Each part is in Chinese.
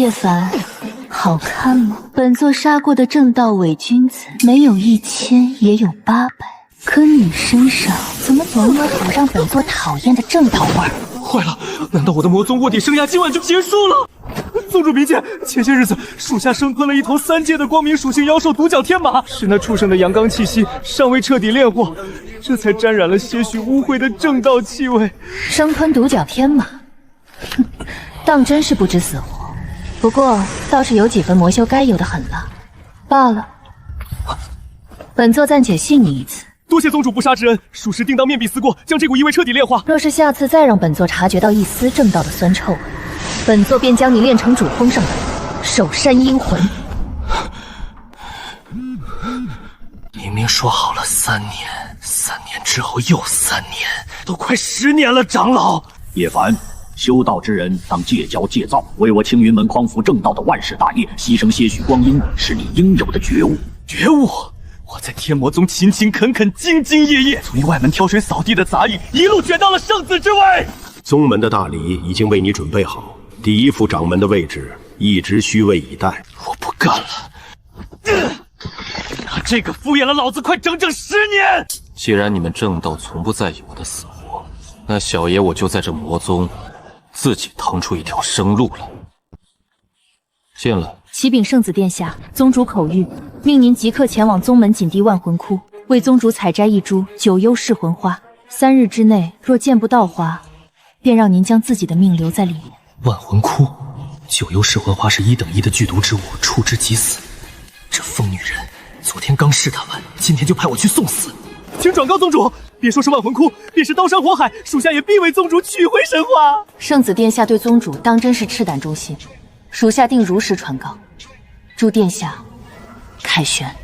叶凡，好看吗？本座杀过的正道伪君子，没有1000也有800，可你身上怎么总有股让本座讨厌的正道味儿？坏了，难道我的魔宗卧底生涯今晚就结束了？宗主明鉴，前些日子属下生吞了一头3阶的光明属性妖兽独角天马，是那畜生的阳刚气息尚未彻底炼化，这才沾染了些许污秽的正道气味。生吞独角天马，哼，当真是不知死活。不过倒是有几分魔修该有的狠了，罢了。本座暂且信你一次。多谢宗主不杀之恩，属实定当面壁思过，将这股异味彻底炼化。若是下次再让本座察觉到一丝正道的酸臭味，本座便将你炼成主封上的守山阴魂。明明说好了3年，3年之后又3年，都快10年了，长老。叶凡，修道之人当戒骄戒躁，为我青云门匡扶正道的万世大业，牺牲些许光阴，是你应有的觉悟。觉悟？我在天魔宗勤勤恳恳、兢兢业业，从一外门挑水扫地的杂役，一路卷到了圣子之位。宗门的大礼已经为你准备好，第一副掌门的位置一直虚位以待。我不干了！他这个敷衍了老子快整整10年。既然你们正道从不在意我的死活，那小爷我就在这魔宗自己腾出一条生路来。进来。启禀圣子殿下，宗主口谕，命您即刻前往宗门锦地万魂窟，为宗主采摘一株九幽噬魂花。3日之内若见不到花，便让您将自己的命留在里面。万魂窟，九幽噬魂花是1等1的剧毒之物，触之即死。这疯女人昨天刚试探完，今天就派我去送死。请转告宗主，别说是万魂窟，便是刀山火海，属下也必为宗主取回神花。圣子殿下对宗主当真是赤胆忠心，属下定如实传告。祝殿下凯旋。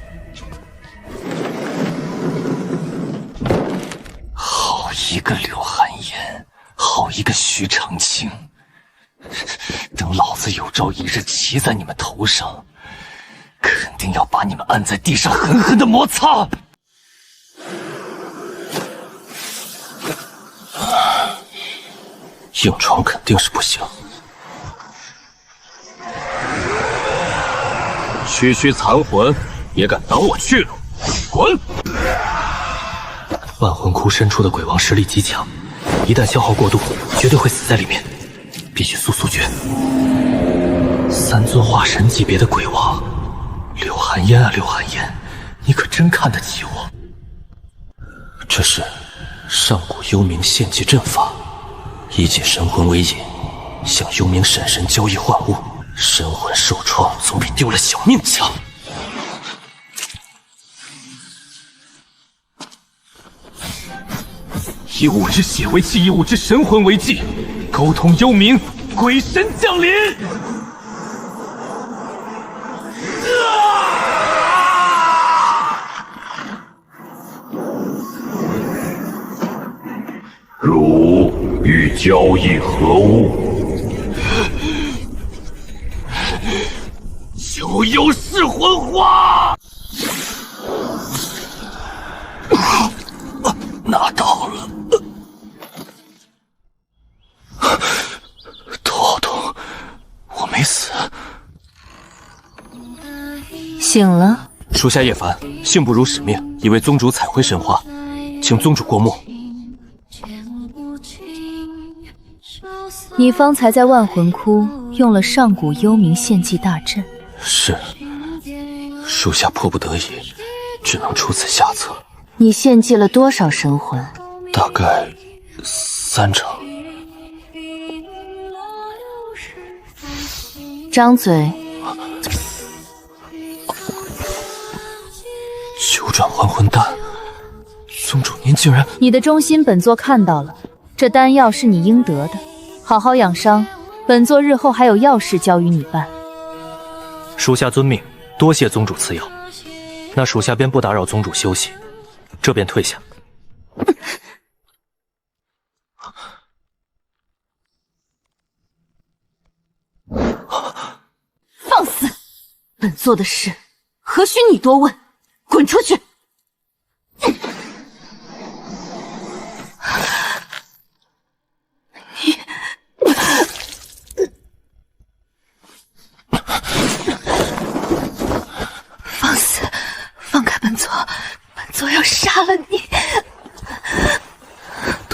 好一个柳寒烟，好一个徐长卿，等老子有朝一日骑在你们头上，肯定要把你们按在地上狠狠的摩擦。硬闯肯定是不行。区区残魂也敢挡我去路？滚！万魂窟深处的鬼王实力极强，一旦消耗过度，绝对会死在里面，必须速速决。3尊化神级别的鬼王，柳寒烟啊柳寒烟，你可真看得起我。这是上古幽冥献祭阵法，以解神魂为引，向幽冥闪神交易换物。神魂受创总比丢了小命强。以我之血为契，以我之神魂为祭，沟通幽冥，鬼神降临。汝欲交易何物？九幽噬魂花，拿到了。头好痛，我没死。醒了。属下叶凡，幸不辱使命，已为宗主采回神花，请宗主过目。你方才在万魂窟用了上古幽冥献祭大阵。是，属下迫不得已，只能出此下策。你献祭了多少神魂？大概3成。张嘴。九转还魂丹，宗主您竟然……你的忠心本座看到了，这丹药是你应得的，好好养伤。本座日后还有要事交于你办。属下遵命，多谢宗主赐药。那属下便不打扰宗主休息，这便退下。放肆！本座的事何须你多问？滚出去！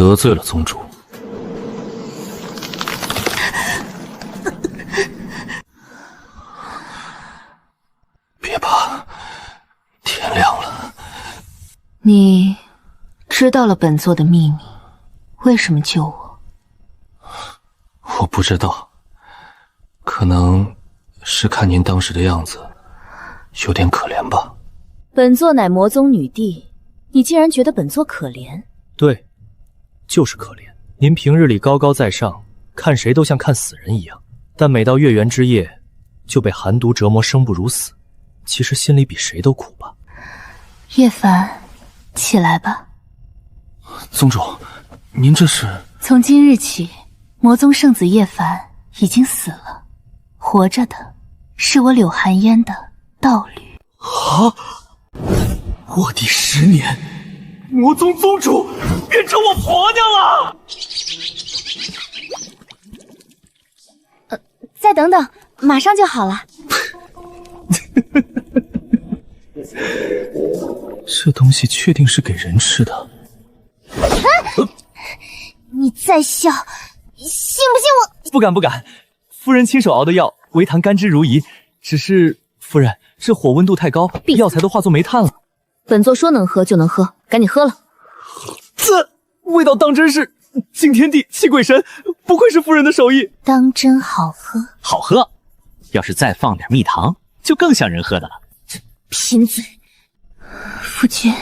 得罪了宗主。别怕，天亮了。你知道了本座的秘密，为什么救我？我不知道，可能是看您当时的样子，有点可怜吧。本座乃魔宗女帝，你竟然觉得本座可怜？对，就是可怜。您平日里高高在上，看谁都像看死人一样，但每到月圆之夜，就被寒毒折磨，生不如死。其实心里比谁都苦吧。叶凡，起来吧。宗主，您这是……从今日起，魔宗圣子叶凡已经死了，活着的是我柳寒烟的道侣。啊！卧底10年，魔宗宗主变成我婆娘了！再等等，马上就好了。这东西确定是给人吃的？你再笑，信不信我？不敢不敢，夫人亲手熬的药，微糖甘之如饴。只是夫人，这火温度太高，药材都化作煤炭了。本座说能喝就能喝，赶紧喝了。这味道当真是惊天地泣鬼神，不愧是夫人的手艺。当真好喝？好喝，要是再放点蜜糖，就更像人喝的了。贫嘴！夫君，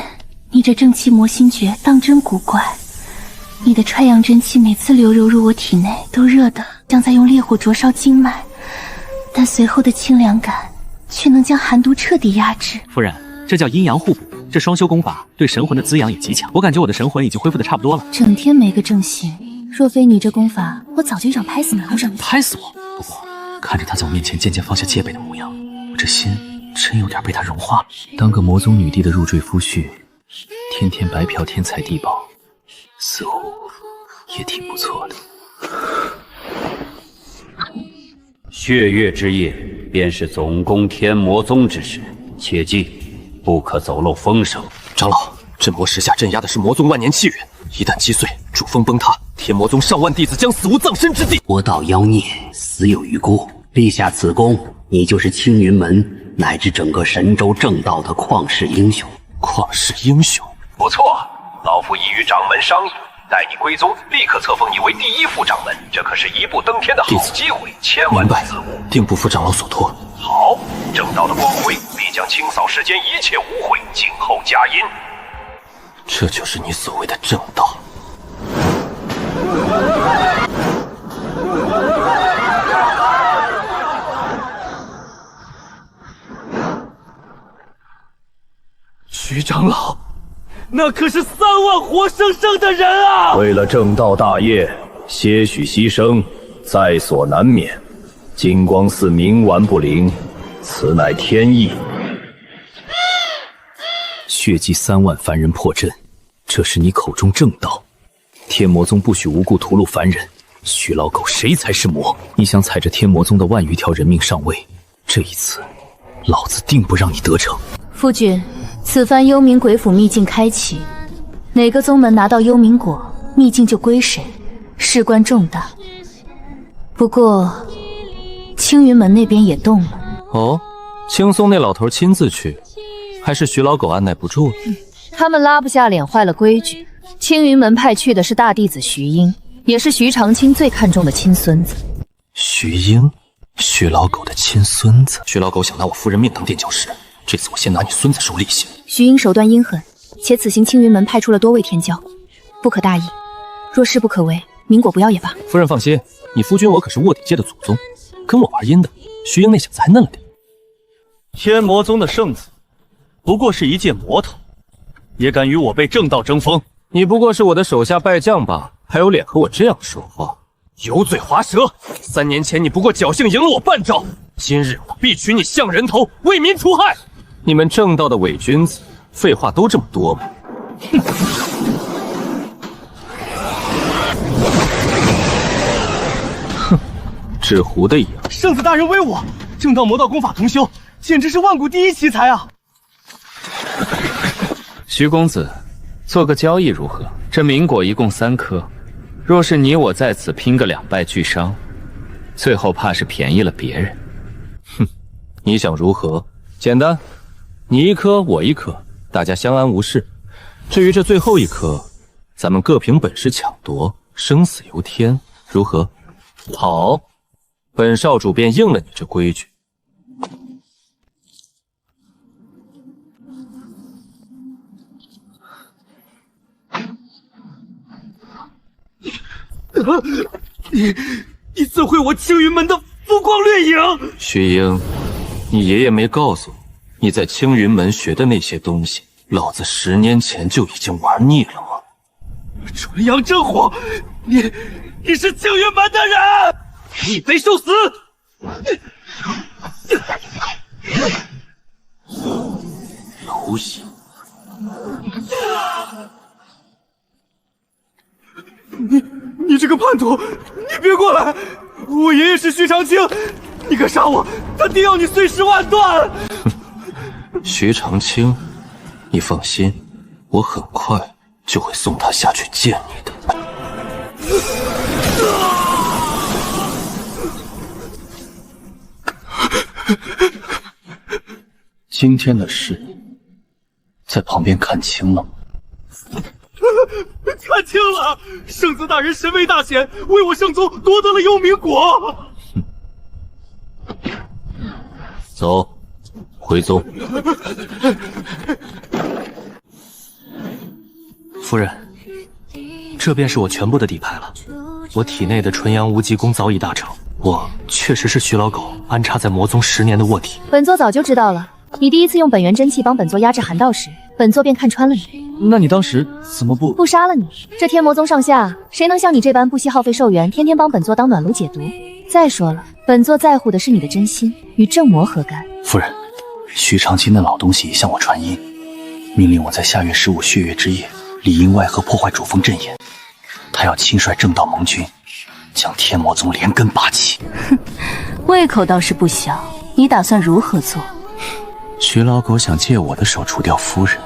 你这正气魔心诀当真古怪。你的踹阳真气每次流入我体内，都热得像在用烈火灼烧经脉，但随后的清凉感却能将寒毒彻底压制。夫人，这叫阴阳互补，这双修功法对神魂的滋养也极强。我感觉我的神魂已经恢复的差不多了。整天没个正形，若非你这功法，我早就一掌拍死你了。拍死我！不过看着他在我面前渐渐放下戒备的模样，我这心真有点被他融化了。当个魔宗女帝的入赘夫婿，天天白嫖天才地宝，似乎也挺不错的。血月之夜便是总攻天魔宗之时，切记不可走漏风声。长老，镇魔石下镇压的是魔宗万年契约，一旦击碎，主峰崩塌，天魔宗上万弟子将死无葬身之地。魔道妖孽，死有余辜。立下此功，你就是青云门乃至整个神州正道的旷世英雄。旷世英雄，不错，老夫已与掌门商议，待你归宗，立刻册封你为第1副掌门。这可是一步登天的好机会，千万不自误。定不负长老所托。好，正道的光辉必将清扫世间一切污秽，静候佳音。这就是你所谓的正道。徐长老，那可是3万活生生的人啊！为了正道大业，些许牺牲在所难免。金光寺冥顽不灵，此乃天意。血祭3万凡人破阵，这是你口中正道。天魔宗不许无故屠戮凡人，徐老狗谁才是魔？你想踩着天魔宗的万余条人命上位，这一次，老子定不让你得逞。夫君，此番幽冥鬼府秘境开启，哪个宗门拿到幽冥果，秘境就归谁，事关重大。不过，青云门那边也动了。哦，青松那老头亲自去，还是徐老狗按耐不住了？他们拉不下脸，坏了规矩。青云门派去的是大弟子徐英，也是徐长卿最看重的亲孙子。徐英，徐老狗的亲孙子。徐老狗想拿我夫人命当垫脚石，这次我先拿你孙子收利息。徐英手段阴狠，且此行青云门派出了多位天骄，不可大意。若势不可为，冥果不要也罢。夫人放心，你夫君我可是卧底界的祖宗，跟我玩阴的，徐英那小子还嫩了点。天魔宗的圣子，不过是一介魔头，也敢与我辈正道争锋？你不过是我的手下败将吧，还有脸和我这样说话？油嘴滑舌！3年前你不过侥幸赢了我半招，今日我必取你像人头，为民除害！你们正道的伪君子，废话都这么多吗？哼，纸糊的一样。圣子大人威我，正道魔道功法同修，简直是万古第一奇才啊！徐公子，做个交易如何？这冥果一共3颗，若是你我在此拼个2败俱伤，最后怕是便宜了别人。哼，你想如何？简单，你1颗，我1颗，大家相安无事。至于这最后1颗，咱们各凭本事抢夺，生死由天，如何？好，本少主便应了你这规矩。你怎会我青云门的风光掠影？徐英，你爷爷没告诉你在青云门学的那些东西，老子10年前就已经玩腻了吗？纯阳真火，你是青云门的人，你得受死！游戏。你这个叛徒，你别过来！我爷爷是徐长青，你敢杀我，他定要你碎尸万段！徐长青，你放心，我很快就会送他下去见你的。今天的事，在旁边看清了吗？看清了，圣子大人神威大显，为我圣宗夺得了幽冥果。走，回宗。夫人，这便是我全部的底牌了。我体内的纯阳无极功早已大成，我确实是徐老狗安插在魔宗10年的卧底。本座早就知道了，你第一次用本源真气帮本座压制韩道时，本座便看穿了你。那你当时怎么不杀了你？这天魔宗上下，谁能像你这般不惜耗费寿元，天天帮本座当暖炉解毒？再说了，本座在乎的是你的真心，与正魔何干？夫人，徐长青那老东西向我传音，命令我在下月15血月之夜，里应外合破坏主峰阵眼。他要亲率正道盟军，将天魔宗连根拔起。哼，胃口倒是不小，你打算如何做？徐老狗想借我的手除掉夫人。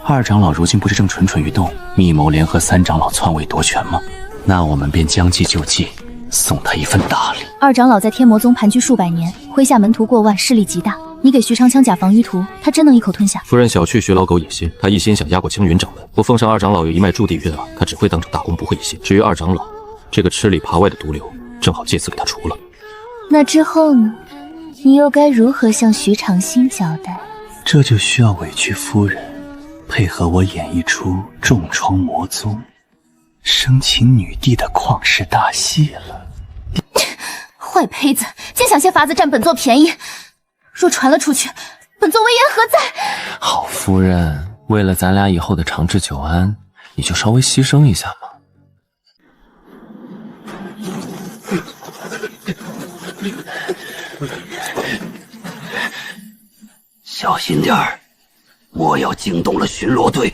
2长老如今不是正蠢蠢欲动，密谋联合3长老篡位夺权吗？那我们便将计就计，送他一份大礼。2长老在天魔宗盘踞数百年，麾下门徒过万，势力极大。你给徐长枪假防于途，他真能一口吞下？夫人小觑徐老狗野心，他一心想压过青云掌门。我奉上2长老有一脉筑底运啊，他只会当成大功，不会一心。至于2长老这个吃里扒外的毒瘤，正好借此给他除了。那之后呢？你又该如何向徐长兴交代？这就需要委屈夫人配合我演绎出重创魔宗、生擒女帝的旷世大戏了。坏胚子，竟想些法子占本座便宜！若传了出去，本座威严何在？好夫人，为了咱俩以后的长治久安，你就稍微牺牲一下嘛。小心点儿，莫要惊动了巡逻队，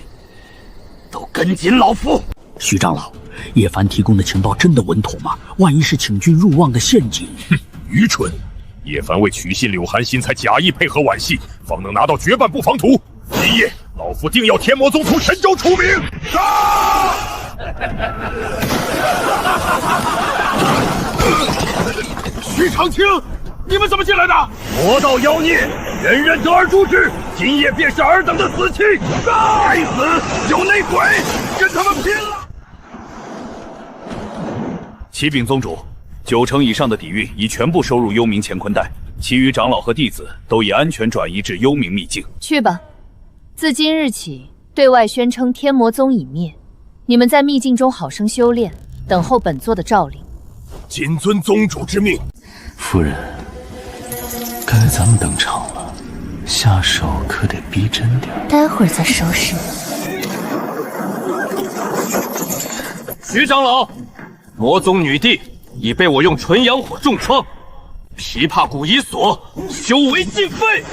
都跟紧老夫。徐长老，叶凡提供的情报真的稳妥吗？万一是请君入瓮的陷阱？哼，愚蠢！叶凡为取信柳寒心，才假意配合婉戏，方能拿到绝版不防图。今夜，老夫定要天魔宗从神州除名！啊！徐长青，你们怎么进来的？魔道妖孽，人人得而诛之，今夜便是尔等的死期！该死，有内鬼，跟他们拼了！启禀宗主，9成以上的底蕴已全部收入幽冥乾坤袋，其余长老和弟子都已安全转移至幽冥秘境。去吧，自今日起，对外宣称天魔宗已灭，你们在秘境中好生修炼，等候本座的诏令。谨遵宗主之命。夫人，该咱们登场了，下手可得逼真点。待会儿再收拾你。徐长老，魔宗女帝已被我用纯阳火重创，琵琶骨已锁，修为尽废。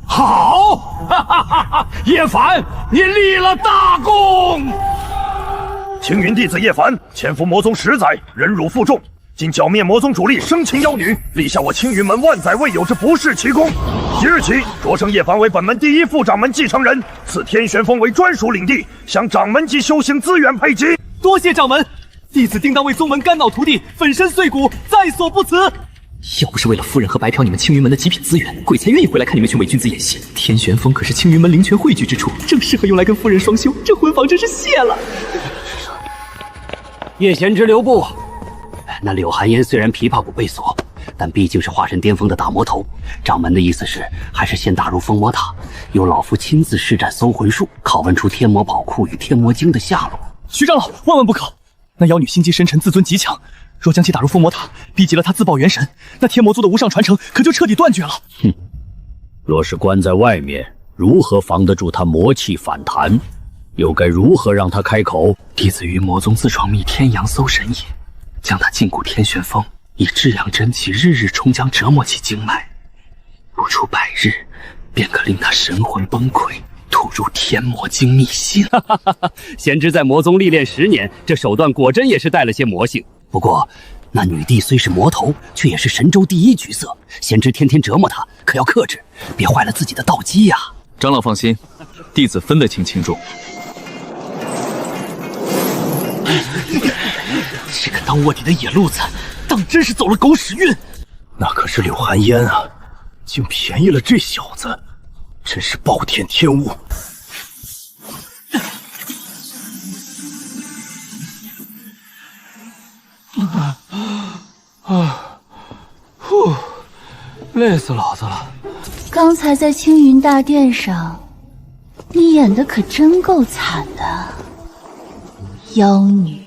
好，哈哈哈哈！叶凡，你立了大功。青云弟子叶凡潜伏魔宗10载，忍辱负重，今剿灭魔宗主力，生擒妖女，立下我青云门万载未有之不世奇功。即日起，擢升叶凡为本门第一副掌门继承人，赐天玄峰为专属领地，享掌门级修行资源配给。多谢掌门，弟子定当为宗门肝脑涂地，粉身碎骨，在所不辞。要不是为了夫人和白嫖你们青云门的极品资源，鬼才愿意回来看你们群伪君子演戏。天玄峰可是青云门灵泉汇聚之处，正适合用来跟夫人双修，这婚房真是谢了。叶贤之留步。那柳寒烟虽然琵琶骨被锁，但毕竟是化神巅峰的大魔头。掌门的意思是，还是先打入封魔塔，由老夫亲自施展搜魂术，拷问出天魔宝库与天魔经的下落。徐长老，万万不可！那妖女心机深沉，自尊极强，若将其打入封魔塔，逼急了她自爆元神，那天魔族的无上传承可就彻底断绝了。哼，若是关在外面，如何防得住她魔气反弹？又该如何让她开口？弟子于魔宗自创密天阳搜神也，将他禁锢天玄峰，以至阳真气日日冲将折磨其经脉，不出100日，便可令他神魂崩溃，吐入天魔经秘辛。贤之在魔宗历练10年，这手段果真也是带了些魔性。不过，那女帝虽是魔头，却也是神州第一角色。贤之天天折磨她，可要克制，别坏了自己的道基呀。长老放心，弟子分得清轻重。这个当卧底的野路子，当真是走了狗屎运。那可是柳寒烟啊，竟便宜了这小子，真是暴殄天物。累死老子了。刚才在青云大殿上，你演的可真够惨的，妖女。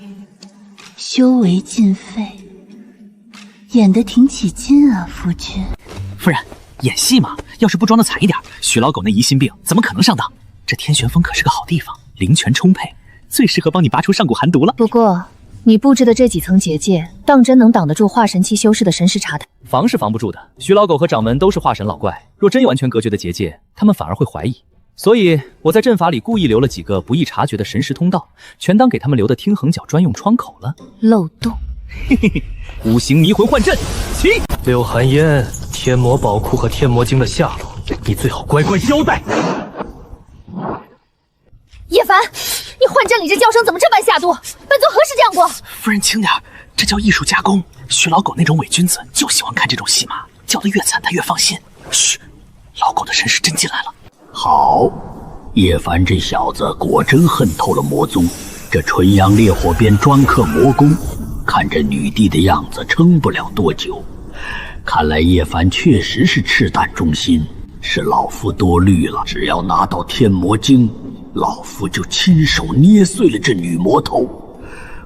修为尽废，演得挺起劲啊，夫君。夫人，演戏嘛，要是不装得惨一点，徐老狗那疑心病怎么可能上当？这天玄峰可是个好地方，灵泉充沛，最适合帮你拔出上古寒毒了。不过，你布置的这几层结界，当真能挡得住化神期修士的神识查探？防是防不住的，徐老狗和掌门都是化神老怪，若真有完全隔绝的结界，他们反而会怀疑。所以我在阵法里故意留了几个不易察觉的神识通道，全当给他们留的听横角专用窗口了。漏洞。嘿嘿嘿，五行迷魂换阵，起！柳寒烟，天魔宝库和天魔经的下落，你最好乖乖交代。叶凡，你换阵里这叫声怎么这般下毒？本座何时这样过？夫人轻点，这叫艺术加工。徐老狗那种伪君子就喜欢看这种戏码，叫得越惨他越放心。嘘，老狗的神识真进来了。好，叶凡这小子果真恨透了魔宗，这纯阳烈火鞭专克魔功，看这女帝的样子撑不了多久。看来叶凡确实是赤胆忠心，是老夫多虑了。只要拿到天魔经，老夫就亲手捏碎了这女魔头，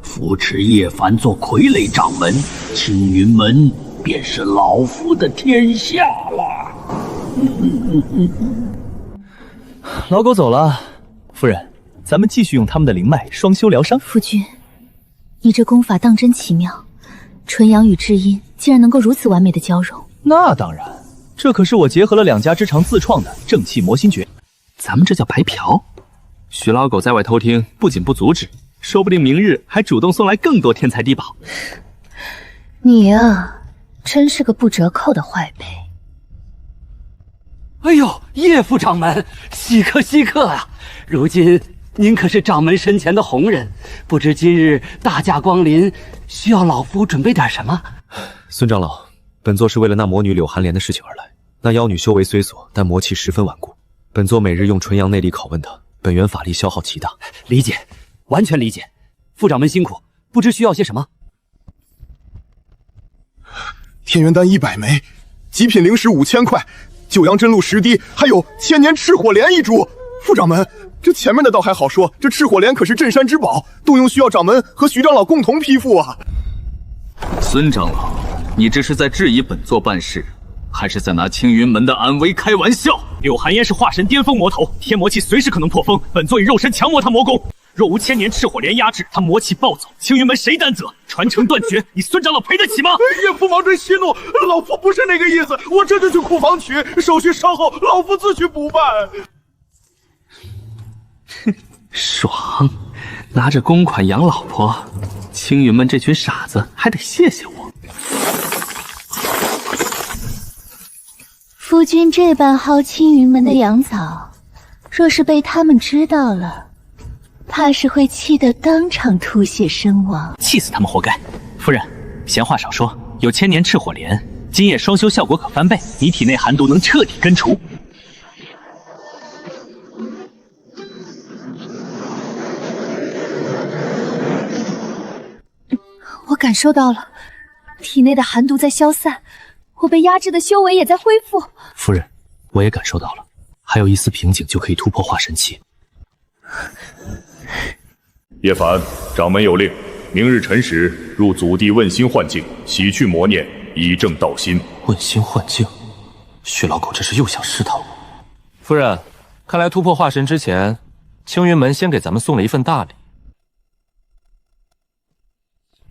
扶持叶凡做傀儡掌门，青云门便是老夫的天下了。老狗走了，夫人，咱们继续用他们的灵脉双修疗伤。夫君，你这功法当真奇妙，纯阳与至阴竟然能够如此完美的交融。那当然，这可是我结合了2家之长自创的正气魔心诀，咱们这叫白嫖。徐老狗在外偷听，不仅不阻止，说不定明日还主动送来更多天材地宝。你啊，真是个不折扣的坏胚。哎呦，叶副掌门，稀客稀客啊！如今您可是掌门身前的红人，不知今日大驾光临，需要老夫准备点什么？孙长老，本座是为了那魔女柳寒莲的事情而来。那妖女修为虽琐，但魔气十分顽固。本座每日用纯阳内力拷问她，本源法力消耗极大。理解，完全理解。副掌门辛苦，不知需要些什么？天元丹100枚，极品灵石5000块。九阳真露10滴，还有千年赤火莲1株。副掌门，这前面的倒还好说，这赤火莲可是镇山之宝，动用需要掌门和徐长老共同批复啊。孙长老，你这是在质疑本座办事，还是在拿青云门的安危开玩笑？柳寒烟是化神巅峰魔头，天魔气随时可能破风，本座以肉身强磨他魔功。若无千年赤火莲压制，他魔气暴走，青云门谁担责？传承断绝，你孙长老赔得起吗？岳父毛真息怒，老夫不是那个意思，我这就去库房取，手续稍后老夫自去补办。哼，爽，拿着公款养老婆，青云门这群傻子还得谢谢我。夫君这般薅青云门的阳草，若是被他们知道了，怕是会气得当场吐血身亡。气死他们活该！夫人，闲话少说，有千年赤火莲，今夜双修效果可翻倍，你体内寒毒能彻底根除。我感受到了，体内的寒毒在消散，我被压制的修为也在恢复。夫人，我也感受到了，还有一丝瓶颈就可以突破化神期。叶凡，掌门有令，明日辰时入祖地问心幻境，洗去魔念，以正道心。问心幻境，薛老狗这是又想试探我。夫人，看来突破化神之前，青云门先给咱们送了一份大礼。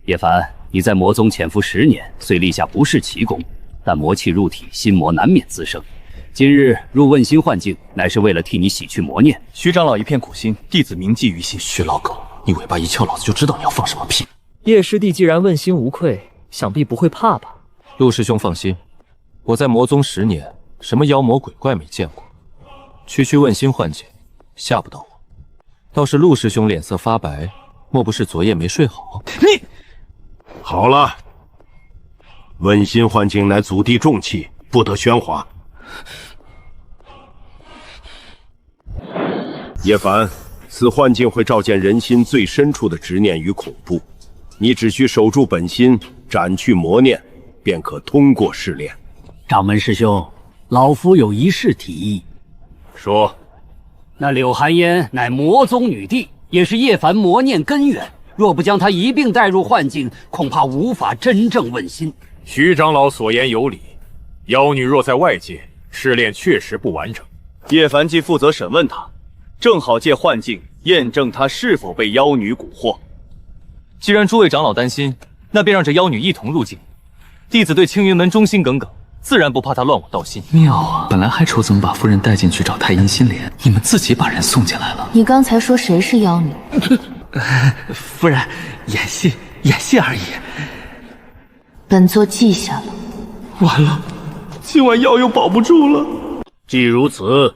叶凡，你在魔宗潜伏10年，虽立下不世奇功，但魔气入体，心魔难免滋生。今日入问心幻境，乃是为了替你洗去魔念。徐长老一片苦心，弟子铭记于心。薛老狗，你尾巴一翘，老子就知道你要放什么屁。叶师弟既然问心无愧，想必不会怕吧？陆师兄放心，我在魔宗10年，什么妖魔鬼怪没见过，区问心幻境，吓不到我。倒是陆师兄脸色发白，莫不是昨夜没睡好？你好了，问心幻境乃祖地重器，不得喧哗。叶凡，此幻境会照见人心最深处的执念与恐怖，你只需守住本心，斩去魔念，便可通过试炼。掌门师兄，老夫有一事提议。说，那柳寒烟乃魔宗女帝，也是叶凡魔念根源。若不将她一并带入幻境，恐怕无法真正问心。徐长老所言有理，妖女若在外界，试炼确实不完整。叶凡既负责审问她，正好借幻境验证她是否被妖女蛊惑。既然诸位长老担心，那便让这妖女一同入境。弟子对青云门忠心耿耿，自然不怕她乱我道心。妙啊！本来还愁怎么把夫人带进去找太阴心莲，你们自己把人送进来了。你刚才说谁是妖女？夫人，演戏而已。本座记下了。完了，今晚药又保不住了。既如此，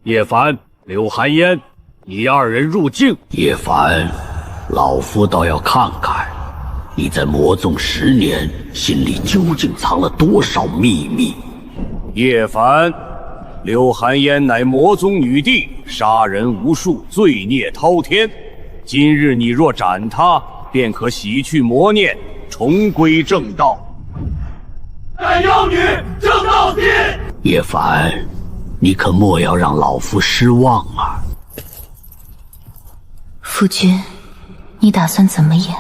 叶凡、柳寒烟，你2人入境。叶凡，老夫倒要看看你在魔宗10年，心里究竟藏了多少秘密。叶凡，柳寒烟乃魔宗女帝，杀人无数，罪孽滔天。今日你若斩她，便可洗去魔念，重归正道。带妖女正道心。叶凡，你可莫要让老夫失望啊！夫君，你打算怎么演？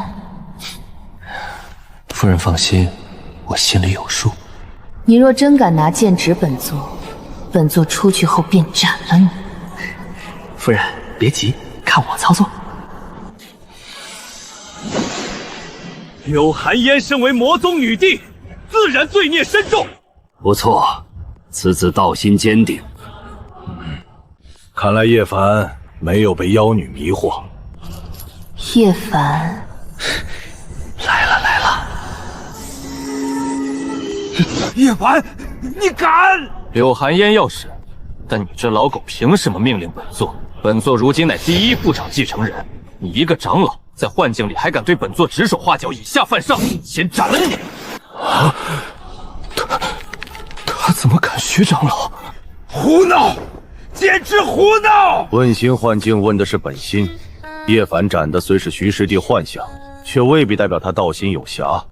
夫人放心，我心里有数。你若真敢拿剑指本座，本座出去后便斩了你。夫人别急，看我操作。柳寒烟身为魔宗女帝，自然罪孽深重。不错，此子道心坚定。看来叶凡没有被妖女迷惑。叶凡，来了！叶凡，你敢！柳寒烟要审，但你这老狗凭什么命令本座？本座如今乃第1副长继承人，你一个长老，在幻境里还敢对本座指手画脚，以下犯上，先斩了你！啊！他怎么敢？徐长老，胡闹！简直胡闹！问心幻境问的是本心，叶凡斩的虽是徐师弟幻想，却未必代表他道心有瑕。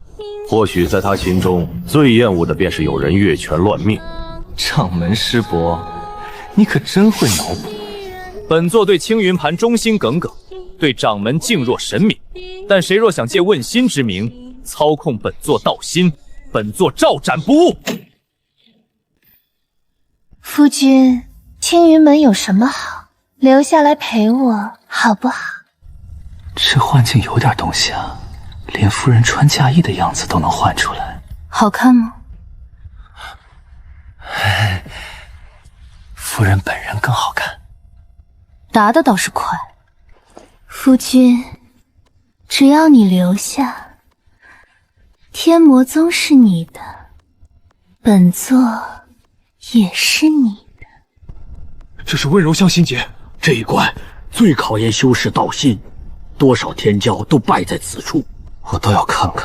或许在他心中，最厌恶的便是有人越权乱命。掌门师伯，你可真会脑补。本座对青云盘忠心耿耿，对掌门敬若神明，但谁若想借问心之名操控本座道心，本座照斩不误。夫君，青云门有什么好？留下来陪我好不好？这幻境有点东西啊，连夫人穿嫁衣的样子都能幻出来。好看吗？夫人本人更好看。答的倒是快。夫君，只要你留下，天魔宗是你的，本座也是你的。这是温柔乡心结，这一关最考验修士道心，多少天骄都败在此处。我倒要看看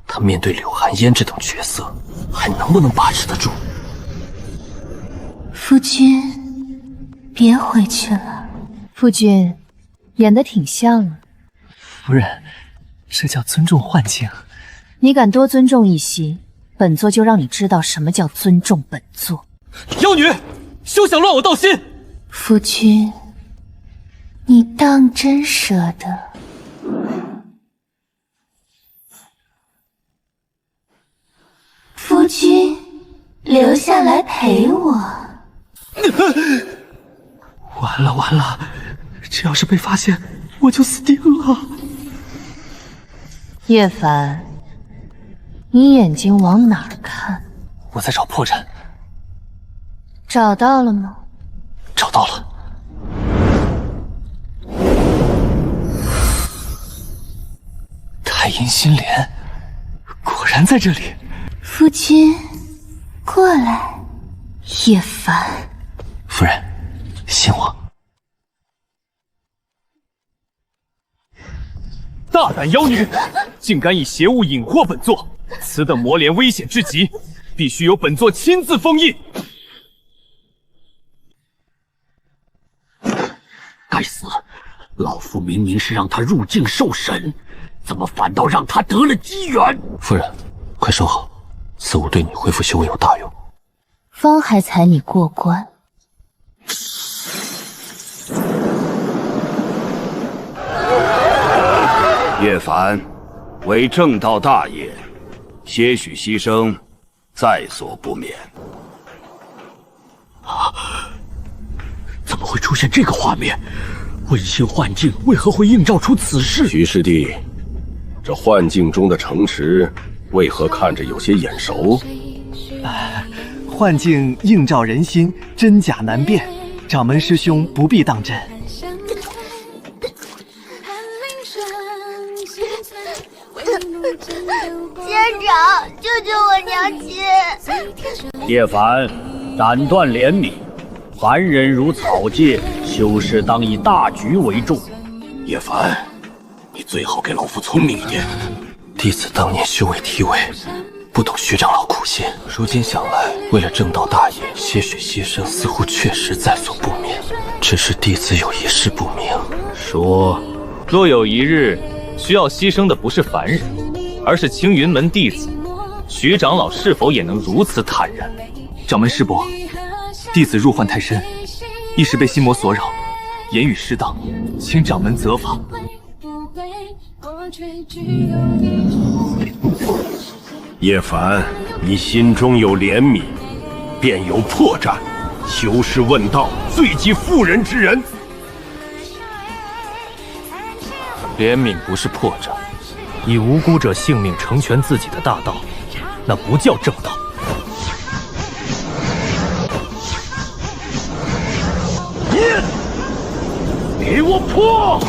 他面对柳寒烟这种角色，还能不能把持得住。夫君，别回去了。夫君，演得挺像啊。夫人，这叫尊重幻境。你敢多尊重一席，本座就让你知道什么叫尊重本座。妖女，休想乱我道心！夫君，你当真舍得？夫君，留下来陪我。完了完了，这要是被发现，我就死定了。叶凡，你眼睛往哪儿看？我在找破绽。找到了吗？找到了。太阴心莲，果然在这里。夫君，过来。叶凡，夫人，信我。大胆妖女，竟敢以邪物引惑本座，此等魔莲危险之极，必须由本座亲自封印。该死！老夫明明是让他入境受审，怎么反倒让他得了机缘？夫人，快收好，此物对你恢复修为有大用。方还踩你过关。叶凡，为正道大业，些许牺牲，在所不免。怎么会出现这个画面？问心幻境为何会映照出此事？徐师弟，这幻境中的城池为何看着有些眼熟？幻境映照人心，真假难辨，掌门师兄不必当真。仙长，救救我娘亲！叶凡，斩断怜悯，凡人如草芥，修士当以大局为重。叶凡，你最好给老夫聪明一点。弟子当年修为低微，不懂徐长老苦心，如今想来，为了正道大业，些许牺牲似乎确实在所不免。只是弟子有一事不明。说，若有一日需要牺牲的不是凡人，而是青云门弟子，徐长老是否也能如此坦然？掌门师伯，弟子入幻太深，一时被心魔所扰，言语失当，请掌门责罚。叶凡，你心中有怜悯，便有破绽。修士问道，最忌妇人之仁。怜悯不是破绽，以无辜者性命成全自己的大道，那不叫正道。给我破！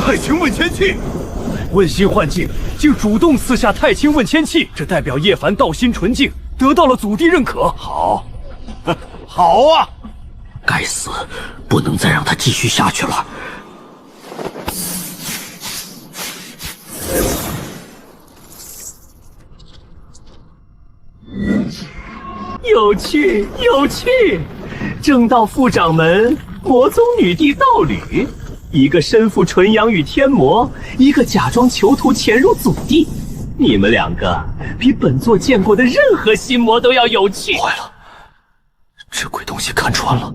太清问签器，问心幻境竟主动赐下太清问签器，这代表叶凡道心纯净，得到了祖弟认可。好，好啊！该死，不能再让他继续下去了。有趣，有趣！正道副掌门，魔宗女帝道侣，一个身负纯阳与天魔，一个假装囚徒潜入祖地。你们两个比本座见过的任何心魔都要有趣。坏了，这鬼东西看穿了。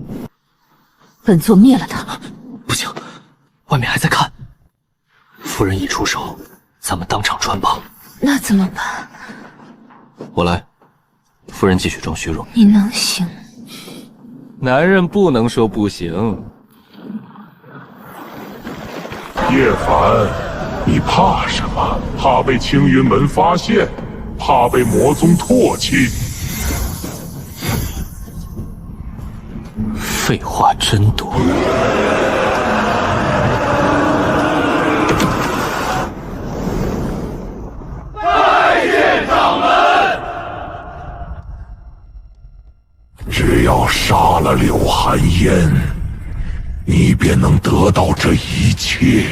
本座灭了他。不行，外面还在看。夫人一出手，咱们当场穿帮。那怎么办？我来。夫人继续装虚荣。你能行？男人不能说不行。叶凡，你怕什么？怕被青云门发现？怕被魔宗唾弃？废话真多。拜见掌门！只要杀了柳寒烟，你便能得到这一切。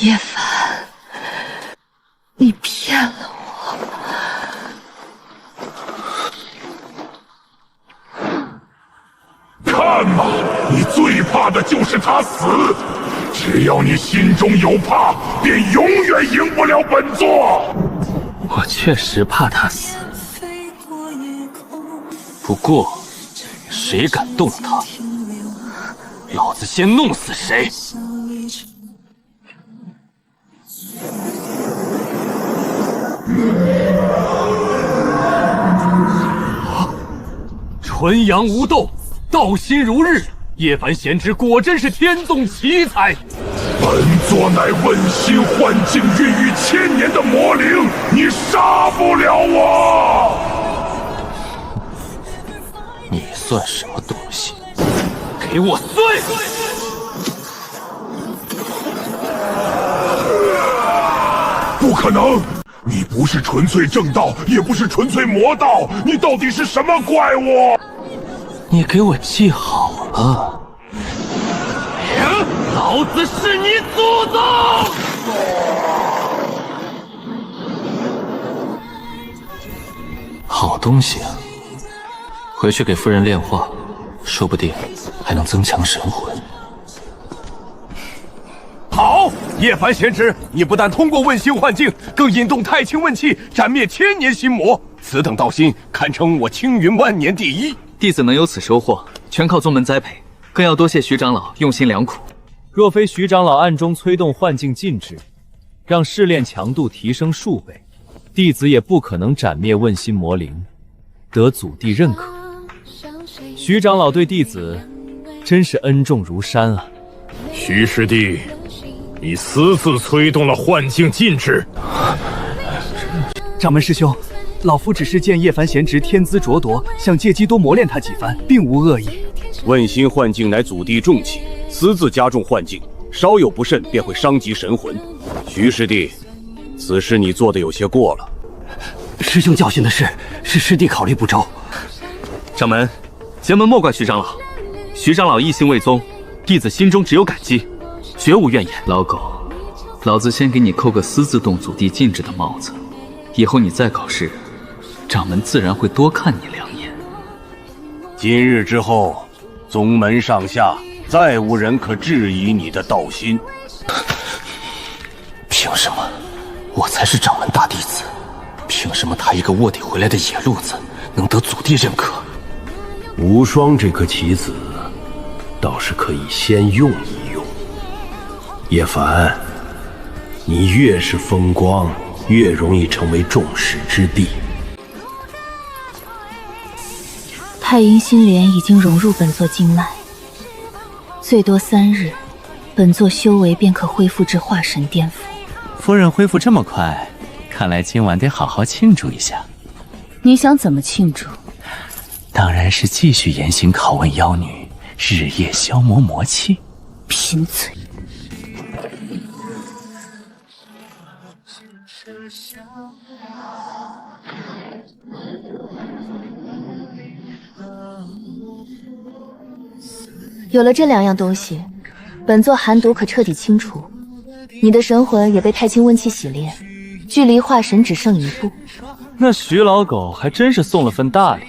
叶凡，你骗了我。看吧，你最怕的就是他死。只要你心中有怕，便永远赢不了本座。我确实怕他死，不过谁敢动他，老子先弄死谁。纯阳无斗，道心如日。叶凡贤侄果真是天纵奇才。本座乃问心幻境孕育1000年的魔灵，你杀不了我。你算什么东西？给我碎！不可能！你不是纯粹正道，也不是纯粹魔道，你到底是什么怪物？你给我记好了，老子是你祖宗！好东西啊！回去给夫人炼化，说不定还能增强神魂。好，叶凡贤侄，你不但通过问心幻境，更引动太清问气，斩灭1000年心魔。此等道心，堪称我青云万年第一。弟子能有此收获，全靠宗门栽培，更要多谢徐长老用心良苦。若非徐长老暗中催动幻境禁制，让试炼强度提升数倍，弟子也不可能斩灭问心魔灵，得祖弟认可。徐长老对弟子真是恩重如山啊！徐师弟，你私自催动了幻境禁制。掌门师兄，老夫只是见叶凡贤侄天资卓夺，想借机多磨练他几番，并无恶意。问心幻境乃祖弟重器，私自加重幻境，稍有不慎便会伤及神魂。徐师弟，此事你做的有些过了。师兄教训的事，是师弟考虑不周。掌门，前门莫怪徐长老，徐长老一心为宗，弟子心中只有感激，绝无怨言。老狗，老子先给你扣个私自动祖弟禁制的帽子，以后你再搞事，掌门自然会多看你2眼。今日之后，宗门上下再无人可质疑你的道心。凭什么？我才是掌门大弟子，凭什么他一个卧底回来的野路子能得祖弟认可？无双这颗棋子，倒是可以先用一用。叶凡，你越是风光，越容易成为众矢之的。太阴心莲已经融入本座经脉，最多3日，本座修为便可恢复至化神巅峰。夫人恢复这么快，看来今晚得好好庆祝一下。你想怎么庆祝？当然是继续严刑拷问妖女，日夜消磨魔气。贫嘴！有了这2样东西，本座寒毒可彻底清除，你的神魂也被太清温气洗炼，距离化神只剩1步。那徐老狗还真是送了份大礼。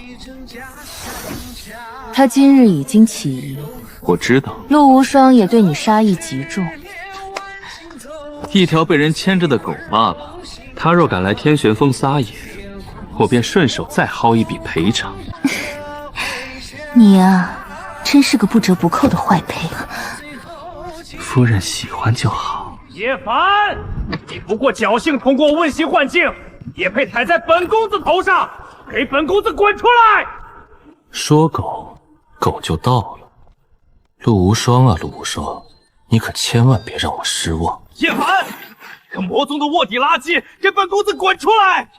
他今日已经起疑，我知道。陆无双也对你杀意极重。一条被人牵着的狗罢了，他若敢来天玄峰撒野，我便顺手再薅一笔赔偿。你啊，真是个不折不扣的坏胚。夫人喜欢就好。叶凡，你不过侥幸通过问心幻境，也配踩在本公子头上？给本公子滚出来！说狗，狗就到了。陆无双啊，陆无双，你可千万别让我失望。叶凡，这魔宗的卧底垃圾，给本公子滚出来！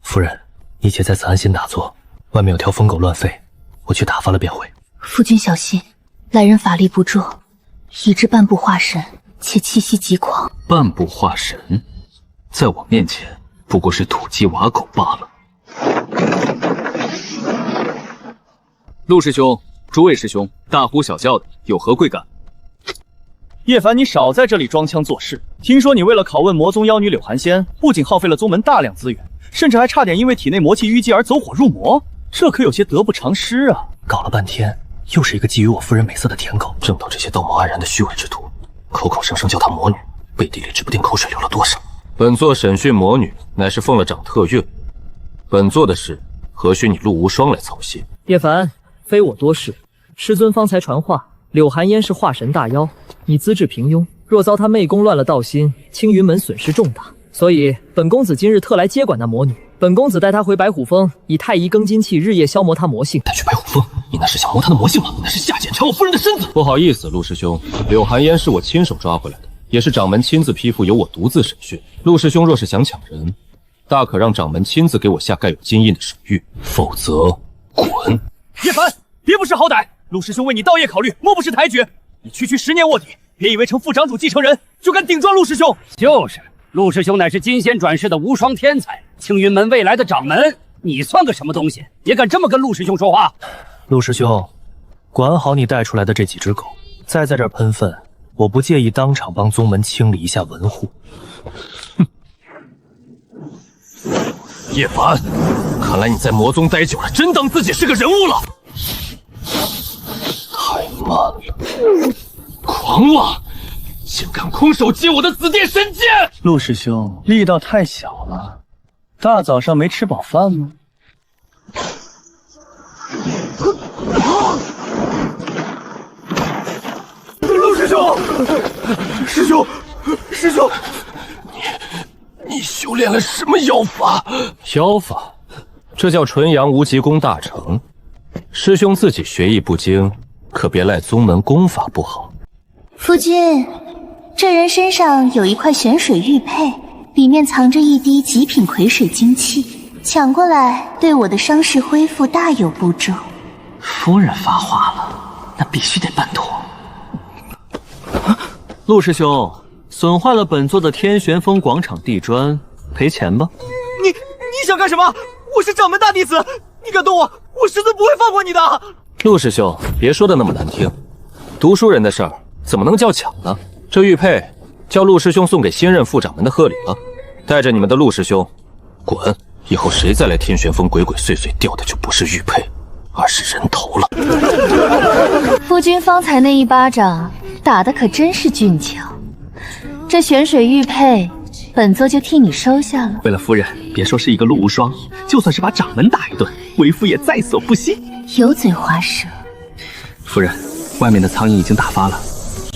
夫人，你且在此安心打坐，外面有条疯狗乱吠，我去打发了便回。夫君小心，来人法力不弱，已至半步化神，且气息极狂。半步化神，在我面前不过是土鸡瓦狗罢了。陆师兄，诸位师兄，大呼小叫的，有何贵干？叶凡，你少在这里装腔作势。听说你为了拷问魔宗妖女柳寒仙，不仅耗费了宗门大量资源，甚至还差点因为体内魔气淤积而走火入魔，这可有些得不偿失啊！搞了半天，又是一个觊觎我夫人美色的舔狗，正道这些道貌岸然的虚伪之徒，口口声声叫她魔女，背地里指不定口水流了多少。本座审讯魔女，乃是奉了长特约，本座的事何须你陆无双来操心？叶凡，非我多事，师尊方才传话，柳寒烟是化神大妖，你资质平庸，若遭他媚宫乱了道心，青云门损失重大。所以本公子今日特来接管那魔女。本公子带她回白虎峰，以太乙更金器日夜消磨她魔性。带去白虎峰？你那是想磨她的魔性吗？那是下检查我夫人的身子。不好意思，陆师兄，柳寒烟是我亲手抓回来的，也是掌门亲自批复，由我独自审讯。陆师兄若是想抢人，大可让掌门亲自给我下盖有金印的手谕，否则滚！叶凡，别不识好歹！陆师兄为你道业考虑，莫不识抬举。你区10年卧底，别以为成副掌主继承人就敢顶撞陆师兄。就是，陆师兄乃是金仙转世的无双天才，青云门未来的掌门，你算个什么东西？也敢这么跟陆师兄说话？陆师兄，管好你带出来的这几只狗，再在这儿喷粪，我不介意当场帮宗门清理一下文户。哼！叶凡，看来你在魔宗待久了，真当自己是个人物了。太慢了，狂妄！竟敢空手接我的紫电神剑！陆师兄，力道太小了，大早上没吃饱饭吗？陆师兄，师兄，师兄，你修炼了什么妖法？妖法，这叫纯阳无极功大成。师兄自己学艺不精，可别赖宗门功法不好。夫君，这人身上有一块玄水玉佩，里面藏着一滴极品癸水精气，抢过来对我的伤势恢复大有不周。夫人发话了，那必须得办妥。陆师兄，损坏了本座的天玄峰广场地砖，赔钱吧。你想干什么？我是掌门大弟子，你敢动我，我师尊不会放过你的。陆师兄，别说的那么难听，读书人的事儿怎么能叫抢呢？这玉佩叫陆师兄送给新任副掌门的贺礼了，带着你们的陆师兄滚！以后谁再来天玄峰鬼鬼祟祟，掉的就不是玉佩，而是人头了。夫君方才那一巴掌打得可真是俊俏，这玄水玉佩，本座就替你收下了。为了夫人，别说是一个陆无双，就算是把掌门打一顿，为夫也在所不惜。油嘴滑舌。夫人，外面的苍蝇已经打发了，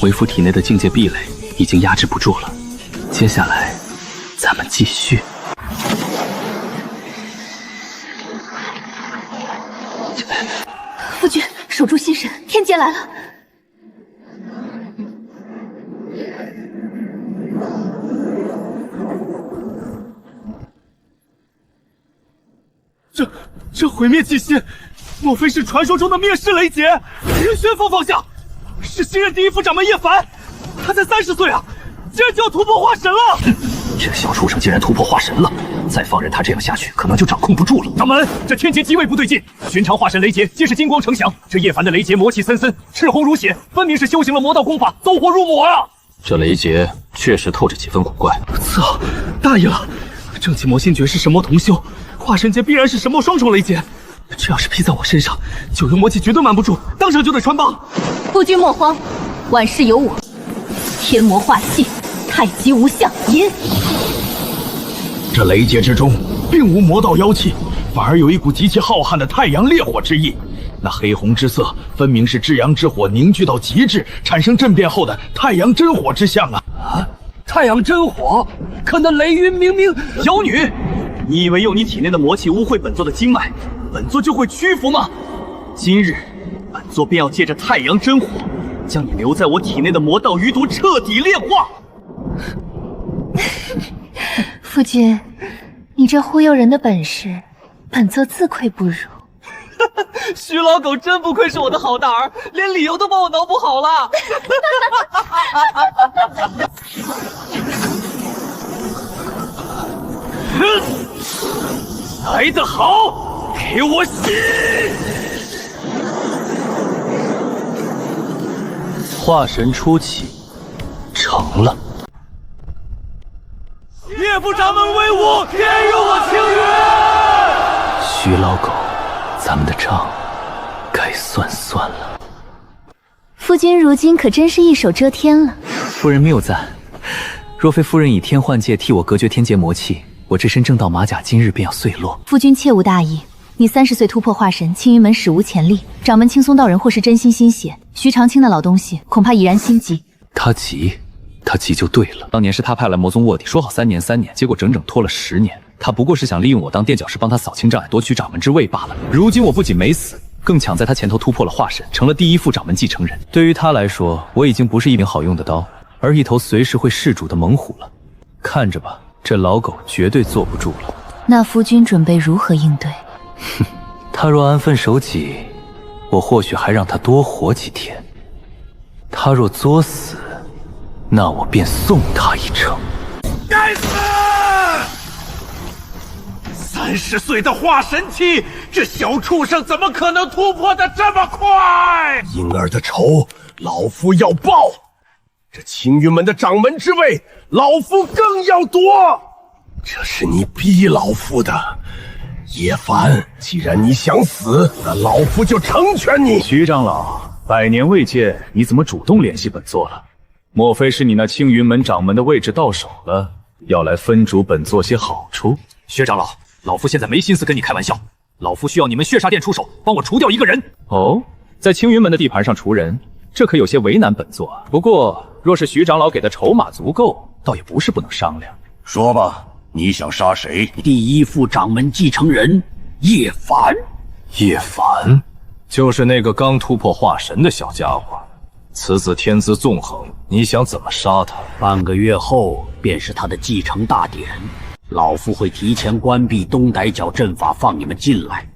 为夫体内的境界壁垒已经压制不住了，接下来咱们继续。夫君，守住心神，天劫来了。这毁灭气息，莫非是传说中的灭世雷劫？人旋风方向，是新任第一副掌门叶凡，他才30岁啊，竟然就要突破化神了！这小畜生竟然突破化神了，再放任他这样下去，可能就掌控不住了。掌门，这天劫极为不对劲，寻常化神雷劫皆是金光呈祥，这叶凡的雷劫魔气森森，赤红如血，分明是修行了魔道功法，走火入魔啊！这雷劫确实透着几分古怪。操，大意了！正气魔心诀是神魔同修，化神劫必然是神魔双重雷劫。这要是劈在我身上，九幽魔气绝对瞒不住，当场就得穿帮。夫君莫慌，万事有我。天魔化气，太极无相，引。这雷劫之中，并无魔道妖气，反而有一股极其浩瀚的太阳烈火之意。那黑红之色，分明是至阳之火凝聚到极致，产生震变后的太阳真火之象啊！太阳真火，可那雷云明明……妖女，你以为用你体内的魔气污秽本座的经脉，本座就会屈服吗？今日，本座便要借着太阳真火，将你留在我体内的魔道余毒彻底炼化。夫君，你这忽悠人的本事，本座自愧不如。徐老狗真不愧是我的好大儿，连理由都帮我脑补好了。来得好，给我洗！化神初起，成了。岳父掌门威武，天佑我青云！徐老狗，咱们的账该算了。夫君如今可真是一手遮天了。夫人谬赞，若非夫人以天幻界替我隔绝天劫魔气，我这身正道马甲今日便要碎落。夫君切无大意，你30岁突破化神，青云门史无前例。掌门青松道人或是真心心血，徐长卿那老东西恐怕已然心急。他急就对了。当年是他派来魔宗卧底，说好3年，结果整整拖了10年。他不过是想利用我当垫脚石，帮他扫清障碍，夺取掌门之位罢了。如今我不仅没死，更抢在他前头突破了化神，成了第1副掌门继承人。对于他来说，我已经不是一柄好用的刀，而一头随时会弑主的猛虎了。看着吧，这老狗绝对坐不住了。那夫君准备如何应对？哼，他若安分守己，我或许还让他多活几天；他若作死，那我便送他一程。该死！30岁的化神期，这小畜生怎么可能突破的这么快？婴儿的仇，老夫要报。这青云门的掌门之位，老夫更要夺。这是你逼老夫的，叶凡。既然你想死，那老夫就成全你。徐长老，100年未见，你怎么主动联系本座了？莫非是你那青云门掌门的位置到手了，要来分主本座些好处？薛长老，老夫现在没心思跟你开玩笑，老夫需要你们血煞殿出手，帮我除掉一个人。哦，在青云门的地盘上除人，这可有些为难本座啊。不过，若是徐长老给的筹码足够，倒也不是不能商量。说吧，你想杀谁？第1副掌门继承人叶凡。叶凡，就是那个刚突破化神的小家伙。此子天资纵横，你想怎么杀他？半个月后便是他的继承大典，老夫会提前关闭东逮角阵法，放你们进来。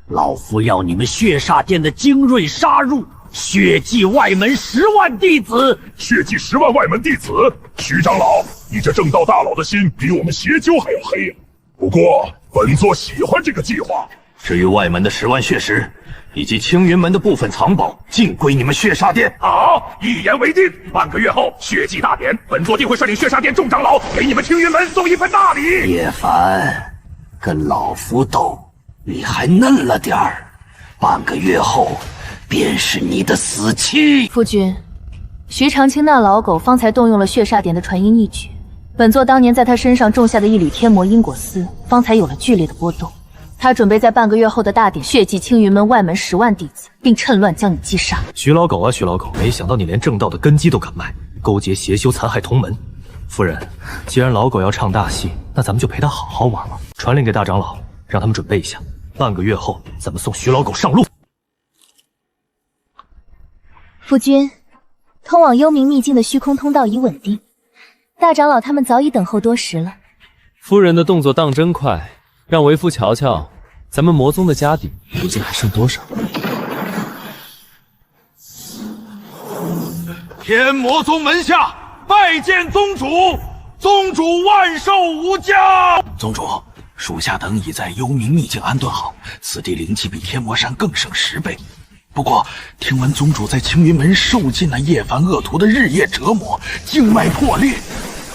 老夫要你们血煞殿的精锐杀入，血祭外门10万弟子。血祭10万外门弟子？徐长老，你这正道大佬的心比我们邪教还要黑呀！不过本座喜欢这个计划。至于外门的10万血石，以及青云门的部分藏宝，尽归你们血煞殿。好，一言为定。半个月后血祭大典，本座定会率领血煞殿众长老给你们青云门送一份大礼。叶凡，跟老夫斗，你还嫩了点儿。半个月后，便是你的死期。夫君，徐长卿那老狗方才动用了血煞典的传音一举，本座当年在他身上种下的一缕天魔因果丝，方才有了剧烈的波动。他准备在半个月后的大典血祭青云门外门10万弟子，并趁乱将你击杀。徐老狗啊，徐老狗，没想到你连正道的根基都敢卖，勾结邪修，残害同门。夫人，既然老狗要唱大戏，那咱们就陪他好好玩玩。传令给大长老，让他们准备一下，半个月后咱们送徐老狗上路。夫君，通往幽冥秘境的虚空通道已稳定，大长老他们早已等候多时了。夫人的动作当真快，让为夫瞧瞧，咱们魔宗的家底如今还剩多少？天魔宗门下拜见宗主，宗主万寿无疆。宗主，属下等已在幽冥秘境安顿好，此地灵气比天魔山更胜10倍。不过听闻宗主在青云门受尽了叶凡恶徒的日夜折磨，经脉破裂，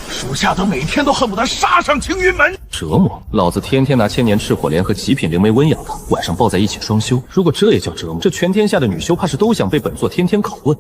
属下等每天都恨不得杀上青云门。折磨？老子天天拿千年赤火莲和极品灵梅温养他，晚上抱在一起双修。如果这也叫折磨，这全天下的女修怕是都想被本座天天拷问。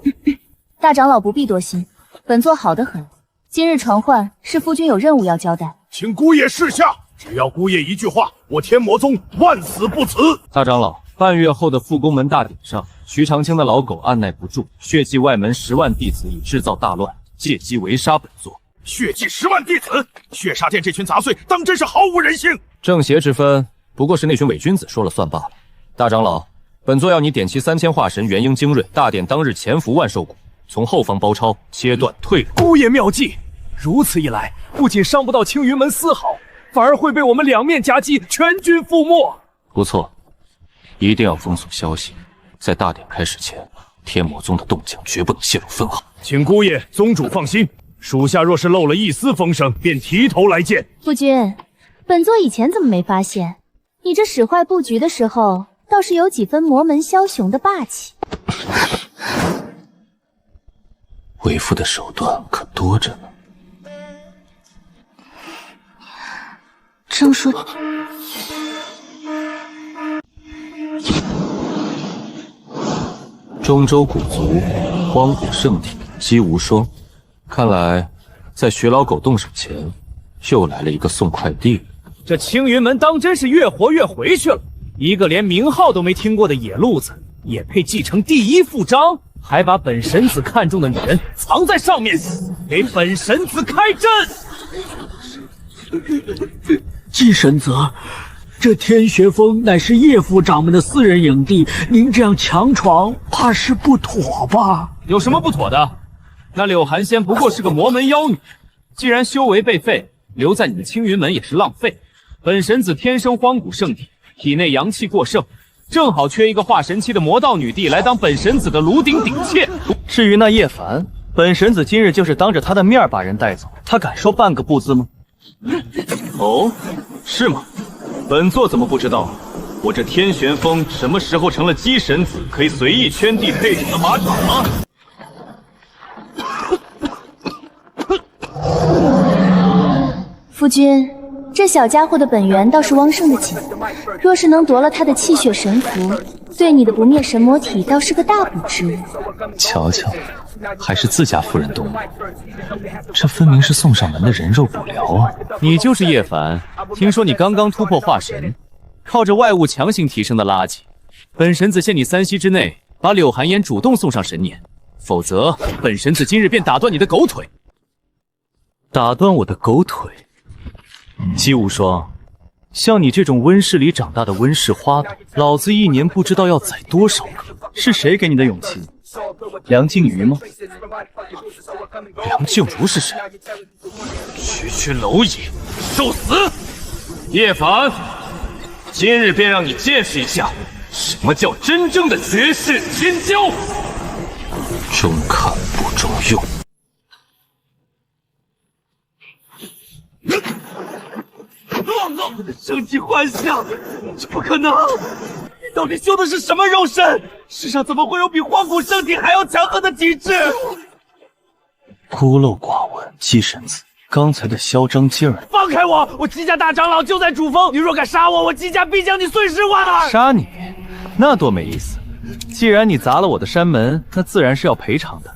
大长老不必多心，本座好得很。今日传唤是夫君有任务要交代，请姑爷示下。只要姑爷一句话，我天魔宗万死不辞。大长老，半月后的复宫门大典上，徐长卿的老狗按耐不住，血祭外门10万弟子，以制造大乱，借机围杀本座。血祭10万弟子，血煞殿这群杂碎当真是毫无人性。正邪之分，不过是那群伪君子说了算罢了。大长老，本座要你点齐3000化神元婴精锐，大典当日潜伏万寿谷，从后方包抄，切断退路。姑爷妙计，如此一来，不仅伤不到青云门丝毫，反而会被我们两面夹击，全军覆没。不错，一定要封锁消息，在大典开始前，天魔宗的动静绝不能泄露分毫。请姑爷、宗主放心，属下若是漏了一丝风声，便提头来见。夫君，本座以前怎么没发现？你这使坏布局的时候，倒是有几分魔门枭雄的霸气。为父的手段可多着呢。正说，中州古族荒古圣体姬无双，看来在徐老狗动手前，又来了一个送快递。这青云门当真是越活越回去了，一个连名号都没听过的野路子，也配继承第一副章？还把本神子看中的女人藏在上面，给本神子开阵！季神子，这天玄峰乃是叶副掌门的私人营地，您这样强闯，怕是不妥吧？有什么不妥的？那柳寒仙不过是个魔门妖女，既然修为被废，留在你的青云门也是浪费。本神子天生荒古圣体，体内阳气过剩，正好缺一个化神期的魔道女帝来当本神子的炉鼎鼎妾。至于那叶凡，本神子今日就是当着他的面把人带走，他敢说半个不字吗？哦，是吗？本座怎么不知道？我这天玄峰什么时候成了姬神子可以随意圈地配种的马场了？夫君，这小家伙的本源倒是旺盛的紧，若是能夺了他的气血神符，对你的不灭神魔体倒是个大补之物。瞧瞧，还是自家夫人懂我，这分明是送上门的人肉补疗啊！你就是叶凡，听说你刚刚突破化神，靠着外物强行提升的垃圾。本神子限你3息之内把柳寒烟主动送上神年，否则本神子今日便打断你的狗腿。打断我的狗腿？姬无双，像你这种温室里长大的温室花朵，老子一年不知道要宰多少个。是谁给你的勇气？梁静茹吗？梁静茹是谁？区区蝼蚁，受死！叶凡，今日便让你见识一下什么叫真正的绝世天骄。中看不中用。升级幻象，这不可能！你到底修的是什么肉身？世上怎么会有比荒古圣体还要强横的体质？孤陋寡闻，姬神子，刚才的嚣张劲儿！放开我！我姬家大长老就在主峰，你若敢杀我，我姬家必将你碎尸万段！杀你？那多没意思！既然你砸了我的山门，那自然是要赔偿的。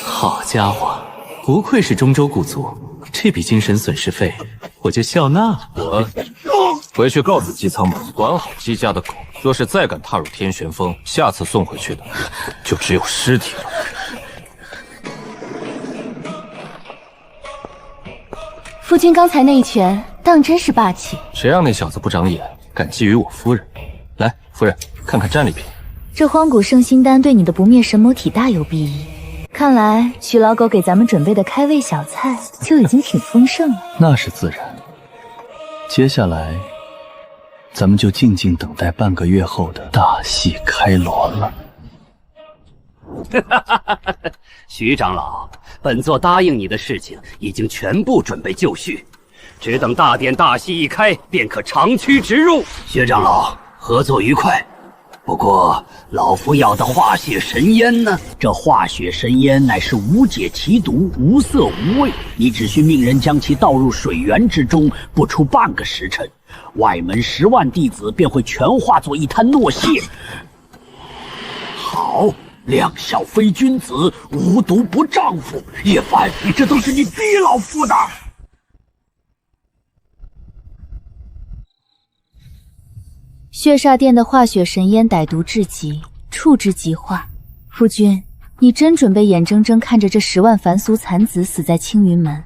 好家伙！不愧是中州古族，这笔精神损失费我就笑纳了。我回去告诉姬苍猛，管好姬家的狗，若是再敢踏入天玄峰，下次送回去的就只有尸体了。夫君刚才那一拳当真是霸气，谁让那小子不长眼，敢觊觎我夫人？来，夫人，看看战利品。这荒古圣心丹对你的不灭神魔体大有裨益。看来徐老狗给咱们准备的开胃小菜就已经挺丰盛了。那是自然。接下来，咱们就静静等待半个月后的大戏开锣了。徐长老，本座答应你的事情已经全部准备就绪，只等大典大戏一开，便可长驱直入。薛长老，合作愉快。不过，老夫要的化血神烟呢？这化血神烟乃是无解其毒，无色无味，你只需命人将其倒入水源之中，不出半个时辰，外门10万弟子便会全化作一滩糯屑。好，量小非君子，无毒不丈夫。叶凡，这都是你逼老夫的。血煞殿的化血神烟歹毒至极，触之即化。夫君，你真准备眼睁睁看着这10万凡俗残子死在青云门？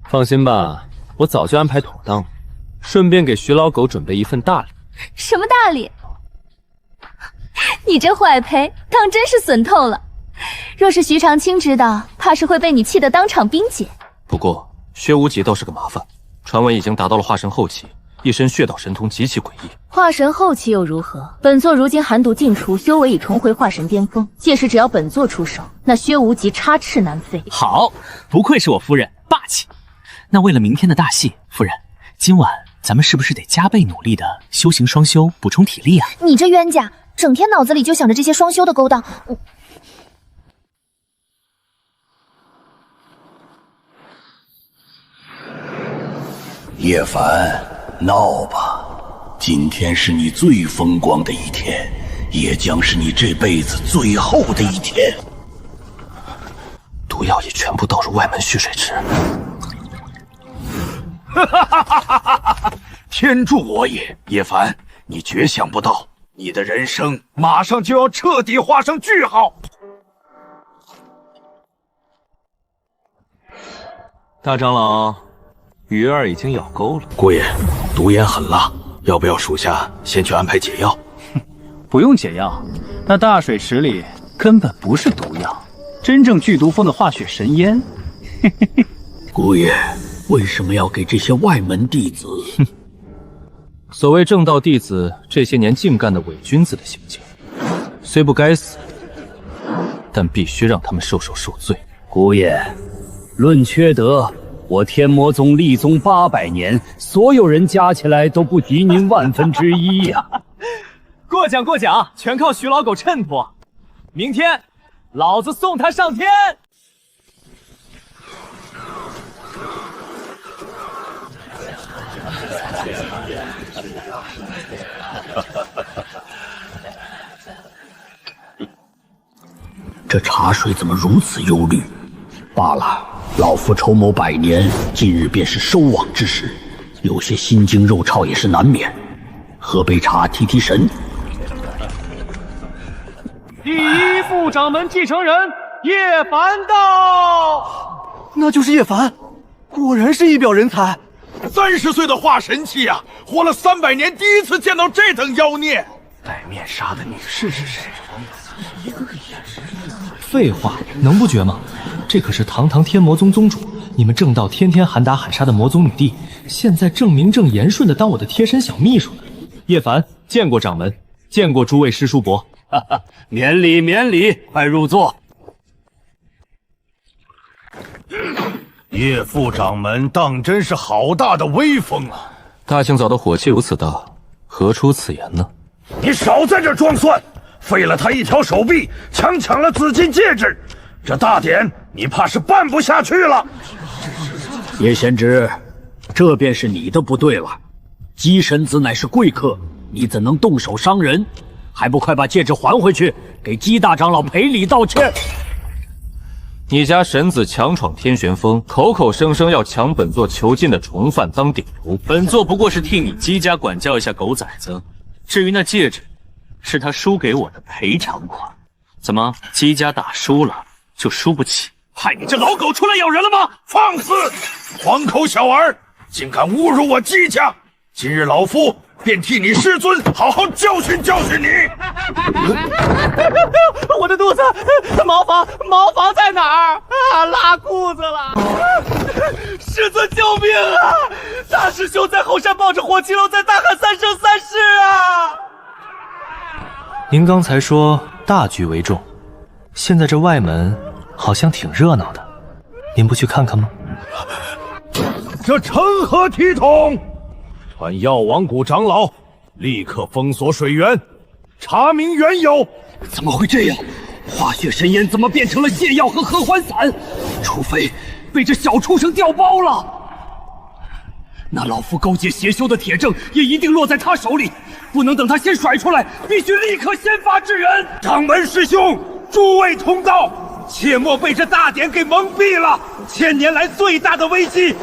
放心吧，我早就安排妥当，顺便给徐老狗准备一份大礼。什么大礼？你这坏胚当真是损透了！若是徐长卿知道，怕是会被你气得当场冰解。不过薛无极倒是个麻烦，传闻已经达到了化神后期，一身血道神通极其诡异。化神后期又如何？本座如今寒毒尽除，修为已重回化神巅峰，届时只要本座出手，那薛无极插翅难飞。好，不愧是我夫人，霸气。那为了明天的大戏，夫人，今晚咱们是不是得加倍努力的修行双修，补充体力啊？你这冤家，整天脑子里就想着这些双修的勾当。叶凡，闹吧！今天是你最风光的一天，也将是你这辈子最后的一天。毒药已全部倒入外门蓄水池。天助我也！叶凡，你绝想不到，你的人生马上就要彻底画上句号。大长老，鱼儿已经咬钩了。姑爷，毒烟很辣，要不要属下先去安排解药？不用解药，那大水池里根本不是毒药，真正剧毒风的化血神烟。姑爷，为什么要给这些外门弟子？所谓正道弟子，这些年净干的伪君子的行径，虽不该死，但必须让他们受罪。姑爷，论缺德，我天魔宗立宗800年，所有人加起来都不及您1/1000呀！过奖，全靠徐老狗衬托。明天，老子送他上天！这茶水怎么如此幽绿？罢了，老夫筹谋100年，今日便是收网之时，有些心惊肉跳也是难免。喝杯茶提提神。第一副掌门继承人叶凡到，那就是叶凡，果然是一表人才。30岁的化神期呀，活了300年，第一次见到这等妖孽。戴面纱的女士是谁？一个个眼神。废话，能不绝吗？这可是堂堂天魔宗宗主，你们正道天天喊打喊杀的魔宗女帝，现在正名正言顺的当我的贴身小秘书呢。叶凡见过掌门，见过诸位师叔伯。哈哈，免礼，快入座。叶副掌门当真是好大的威风啊！大清早的火气如此大，何出此言呢？你少在这装蒜！废了他一条手臂，抢了紫金戒指，这大典你怕是办不下去了。叶贤侄，这便是你的不对了。姬神子乃是贵客，你怎能动手伤人？还不快把戒指还回去，给姬大长老赔礼道歉！你家神子强闯天玄峰，口口声声要抢本座囚禁的重犯当顶炉，本座不过是替你姬家管教一下狗崽子。至于那戒指，是他输给我的赔偿款。怎么，姬家打输了就输不起？害你这老狗出来咬人了吗？放肆！黄口小儿，竟敢侮辱我姬家！今日老夫便替你师尊好好教训你！我的肚子，茅房在哪儿啊？拉裤子了！师尊救命啊！大师兄在后山抱着火麒龙在大喊3生3世啊！您刚才说大局为重，现在这外门好像挺热闹的，您不去看看吗？这成何体统！传药王谷长老立刻封锁水源，查明缘由。怎么会这样？化血神烟怎么变成了泻药和合欢散？除非被这小畜生调包了。那老夫勾结邪修的铁证也一定落在他手里，不能等他先甩出来，必须立刻先发制人。掌门师兄，诸位同道，切莫被这大典给蒙蔽了。1000年来最大的危机，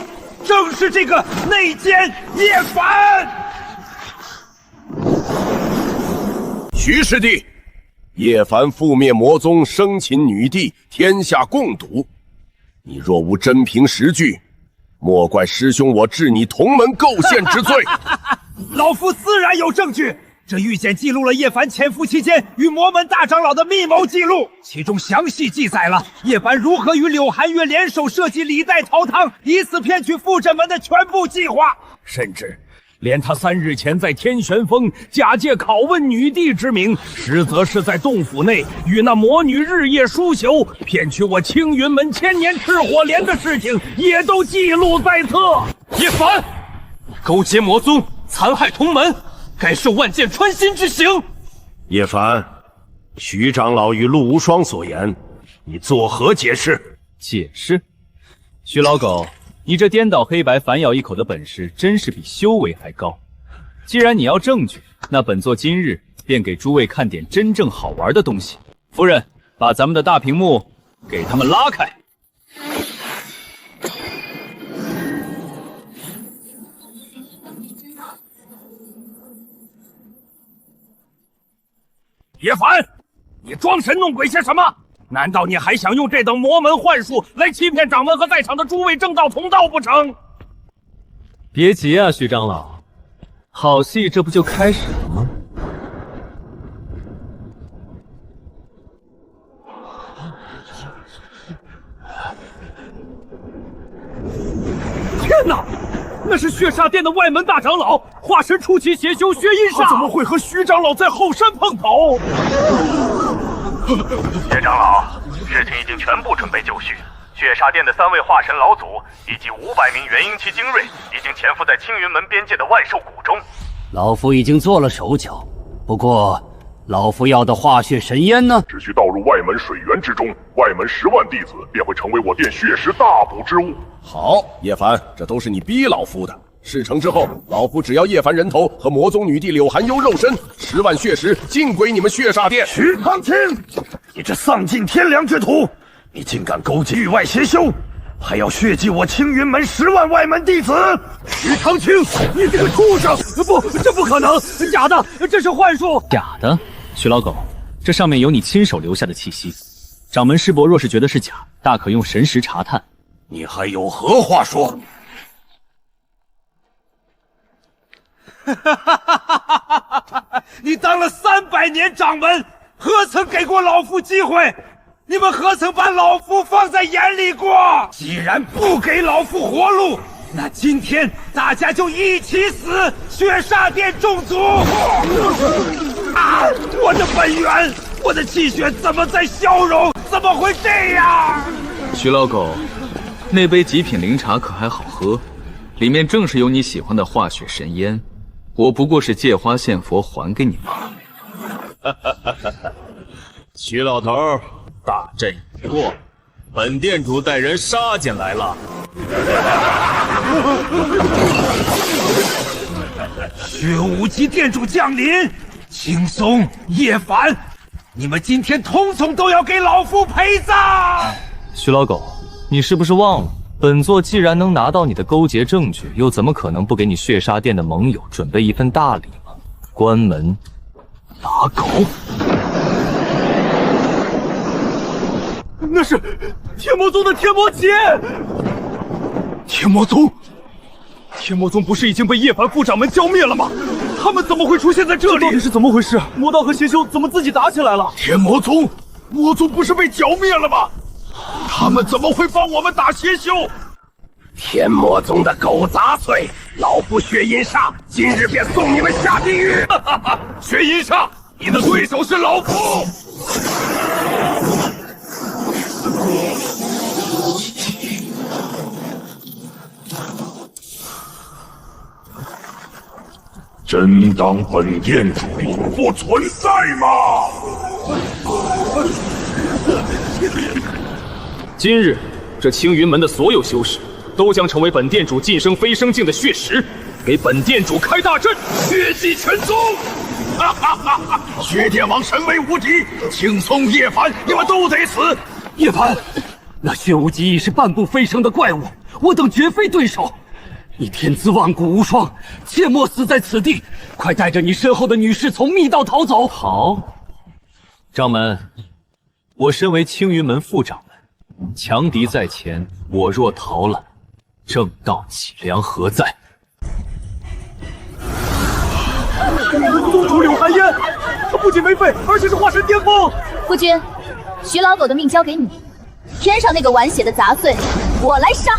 正是这个内奸叶凡。徐师弟，叶凡覆灭魔宗，生擒女帝，天下共睹。你若无真凭实据，莫怪师兄我治你同门构陷之罪。老夫自然有证据，这玉简记录了叶凡潜伏期间与魔门大长老的密谋记录，其中详细记载了叶凡如何与柳寒月联手设计李代桃汤，以此骗取副镇门的全部计划，甚至连他3日前在天玄峰假借拷问女帝之名，实则是在洞府内与那魔女日夜书朽，骗取我青云门千年赤火莲的事情，也都记录在册。叶凡，勾结魔宗，残害同门，该受万箭穿心之刑。叶凡，徐长老与陆无双所言，你作何解释？解释？徐老狗，你这颠倒黑白、反咬一口的本事，真是比修为还高。既然你要证据，那本座今日便给诸位看点真正好玩的东西。夫人，把咱们的大屏幕给他们拉开。叶凡，你装神弄鬼些什么？难道你还想用这等魔门幻术来欺骗掌门和在场的诸位正道同道不成？别急啊，徐长老，好戏这不就开始了吗？天哪！那是血煞殿的外门大长老，化神初期邪修血阴煞，怎么会和徐长老在后山碰头？叶长老，事情已经全部准备就绪。血煞殿的3位化神老祖以及500名元婴期精锐，已经潜伏在青云门边界的万寿谷中。老夫已经做了手脚，不过老夫要的化血神烟呢？只需倒入外门水源之中，外门10万弟子便会成为我殿血石大补之物。好，叶凡，这都是你逼老夫的。事成之后，老夫只要叶凡人头和魔宗女帝柳寒幽肉身，10万血石尽归你们血煞殿。徐长卿，你这丧尽天良之徒，你竟敢勾结域外邪修，还要血祭我青云门10万外门弟子！徐长卿，你这个畜生！不，这不可能，假的，这是幻术。假的？徐老狗，这上面有你亲手留下的气息。掌门师伯若是觉得是假，大可用神识查探。你还有何话说？你当了300年掌门，何曾给过老夫机会？你们何曾把老夫放在眼里过？既然不给老夫活路，那今天大家就一起死，血煞殿众族！啊！我的本源，我的气血怎么在消融？怎么会这样？徐老狗，那杯极品灵茶可还好喝？里面正是有你喜欢的化血神烟，我不过是借花献佛还给你罢了。徐老头，大阵已过，本店主带人杀进来了。血武级店主降临，青松、叶凡，你们今天统统都要给老夫陪葬！徐老狗，你是不是忘了？本座既然能拿到你的勾结证据，又怎么可能不给你血煞殿的盟友准备一份大礼吗？关门打狗！那是天魔宗的天魔劫！天魔宗，天魔宗不是已经被叶凡副掌门浇灭了吗？他们怎么会出现在这里？到底是怎么回事？魔道和邪修怎么自己打起来了？天魔宗，魔宗不是被剿灭了吗？他们怎么会帮我们打邪修？天魔宗的狗杂碎，老夫血阴煞今日便送你们下地狱！血阴煞，你的对手是老夫！真当本店主不存在吗？今日，这青云门的所有修士都将成为本店主晋升飞升境的血石，给本店主开大阵，血祭全宗！血殿王神威无敌，青松、叶凡，你们都得死！叶凡，那血无极已是半步飞升的怪物，我等绝非对手。你天资万古无双，切莫死在此地！快带着你身后的女侍从密道逃走！好，掌门，我身为青云门副掌门，强敌在前，我若逃懒，正道脊梁何在？宗主柳寒天，他不仅没废，而且是化神巅峰。夫君，徐老狗的命交给你，天上那个玩血的杂碎，我来杀。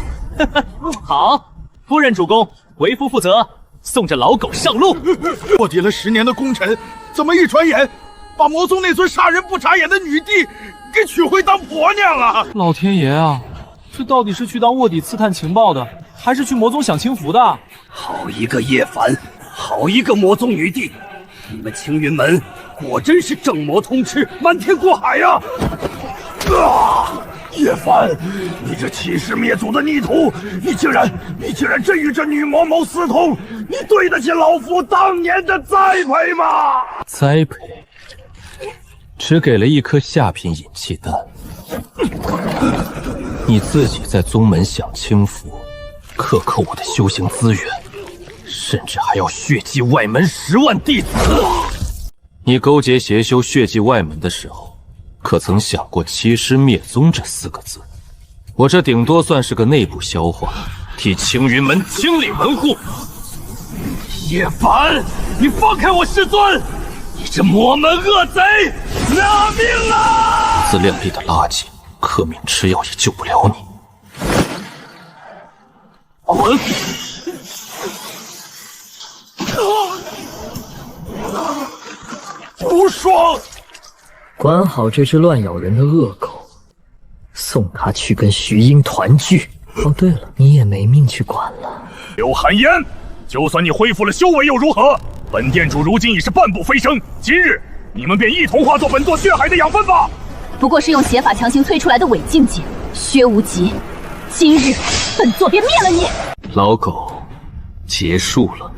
好，夫人主公，为夫负责，送这老狗上路。卧底了10年的功臣，怎么一转眼把魔宗那尊杀人不眨眼的女帝给娶回当婆娘了？老天爷啊，这到底是去当卧底刺探情报的，还是去魔宗享清福的？好一个叶凡，好一个魔宗女帝！你们青云门果真是正魔通吃，瞒天过海呀！叶凡，你这欺师灭祖的逆徒，你竟然真与这女魔谋私通，你对得起老夫当年的栽培吗？栽培，只给了一颗下品引气丹，你自己在宗门享清福，克扣我的修行资源，甚至还要血祭外门10万弟子。你勾结邪修血祭外门的时候，可曾想过欺师灭宗这4个字？我这顶多算是个内部消化，替青云门清理门户。叶凡，你放开我师尊！你这魔门恶贼，拿命啊！自量力的垃圾，克命吃药也救不了你。滚！不爽！管好这只乱咬人的恶狗，送他去跟徐英团聚。哦，对了，你也没命去管了。刘寒烟，就算你恢复了修为又如何？本店主如今已是半步飞升，今日你们便一同化作本座血海的养分吧。不过是用邪法强行催出来的伪境界，薛无极，今日本座便灭了你！老狗，结束了。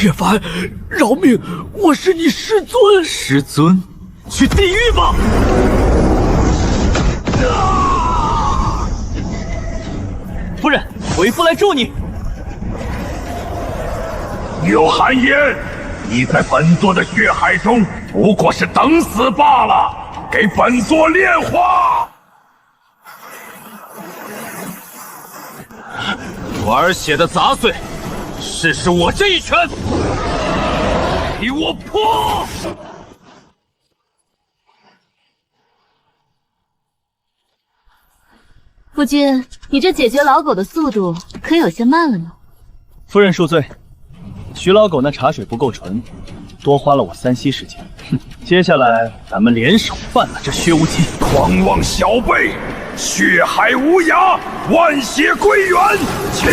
叶凡，饶命！我是你师尊。师尊，去地狱吧！夫人，为夫来助你。刘寒烟，你在本座的血海中不过是等死罢了，给本座炼化！玩血的杂碎，试试我这一拳！给我破！夫君，你这解决老狗的速度可有些慢了呢。夫人恕罪，徐老狗那茶水不够纯，多花了我3息时间。接下来咱们联手办了这薛无极。狂妄小辈，血海无涯，万血归元，起！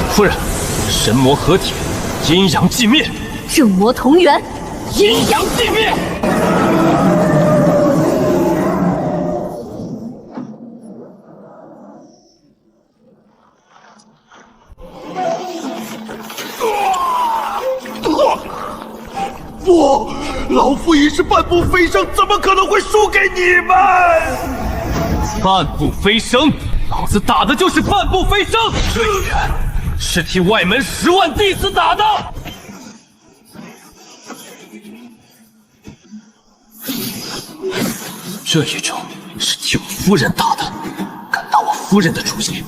夫人，神魔合体，阴阳尽灭。正魔同源，阴阳尽灭。不，老夫已是半步飞升，怎么可能会输给你们？半步飞升，老子打的就是半步飞升。这一拳是替外门10万弟子打的。这一招是替我夫人打的，敢拿我夫人的主意？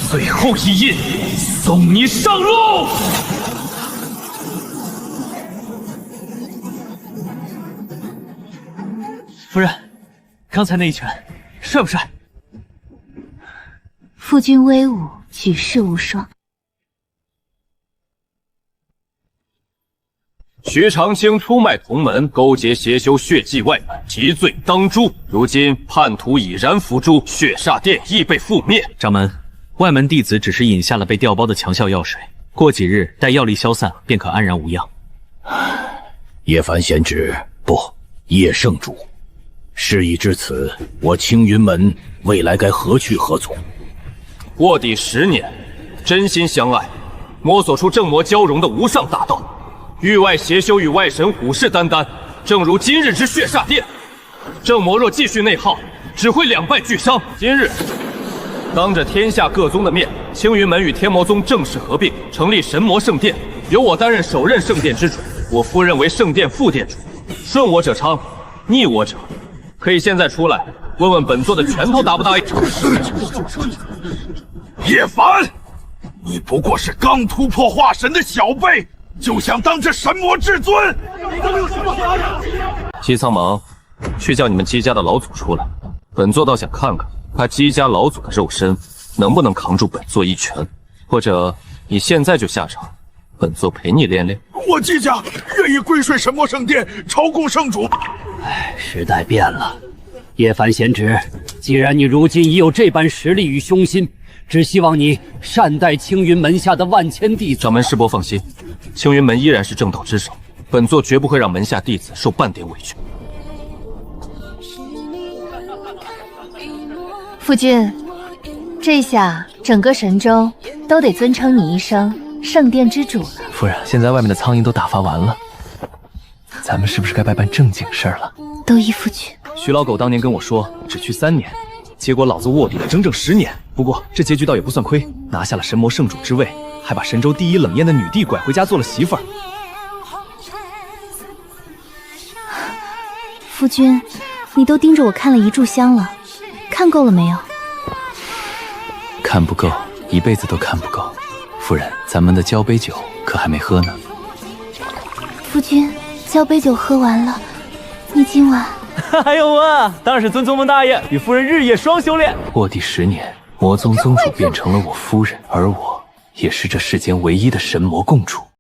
最后一印，送你上路！夫人，刚才那一拳帅不帅？夫君威武，举世无双。徐长卿出卖同门，勾结邪修血祭外门，极罪当诛。如今叛徒已然伏诛，血煞殿亦被覆灭。掌门，外门弟子只是饮下了被调包的强效药水，过几日待药力消散，便可安然无恙。叶凡贤侄，不，叶圣主，事已至此，我青云门未来该何去何从？卧底10年，真心相爱，摸索出正魔交融的无上大道。域外邪修与外神虎视眈眈，正如今日之血煞殿。正魔若继续内耗，只会两败俱伤。今日当着天下各宗的面，青云门与天魔宗正式合并，成立神魔圣殿，由我担任首任圣殿之主，我夫人为圣殿副殿主。顺我者昌，逆我者可以现在出来问问本座的拳头答不答应？叶凡，你不过是刚突破化神的小辈，就想当这神魔至尊？姬苍茫，去叫你们姬家的老祖出来。本座倒想看看他姬家老祖的肉身能不能扛住本座一拳，或者你现在就下场，本座陪你练练。我姬家愿意归顺神魔圣殿，朝贡圣主。时代变了，叶凡贤侄，既然你如今已有这般实力与雄心，只希望你善待青云门下的万千弟子。掌门师伯放心，青云门依然是正道之首，本座绝不会让门下弟子受半点委屈。夫君，这下整个神州都得尊称你一声圣殿之主了。夫人，现在外面的苍蝇都打发完了，咱们是不是该办正经事儿了？都依夫君。徐老狗当年跟我说只去3年，结果老子卧底了整整10年。不过这结局倒也不算亏，拿下了神魔圣主之位，还把神州第一冷艳的女帝拐回家做了媳妇儿。夫君，你都盯着我看了1炷香了，看够了没有？看不够，一辈子都看不够。夫人，咱们的交杯酒可还没喝呢。夫君，交杯酒喝完了，你今晚……还有啊，当然是尊宗门大爷与夫人日夜双修炼。卧底10年，魔宗宗主变成了我夫人，而我也是这世间唯一的神魔共主。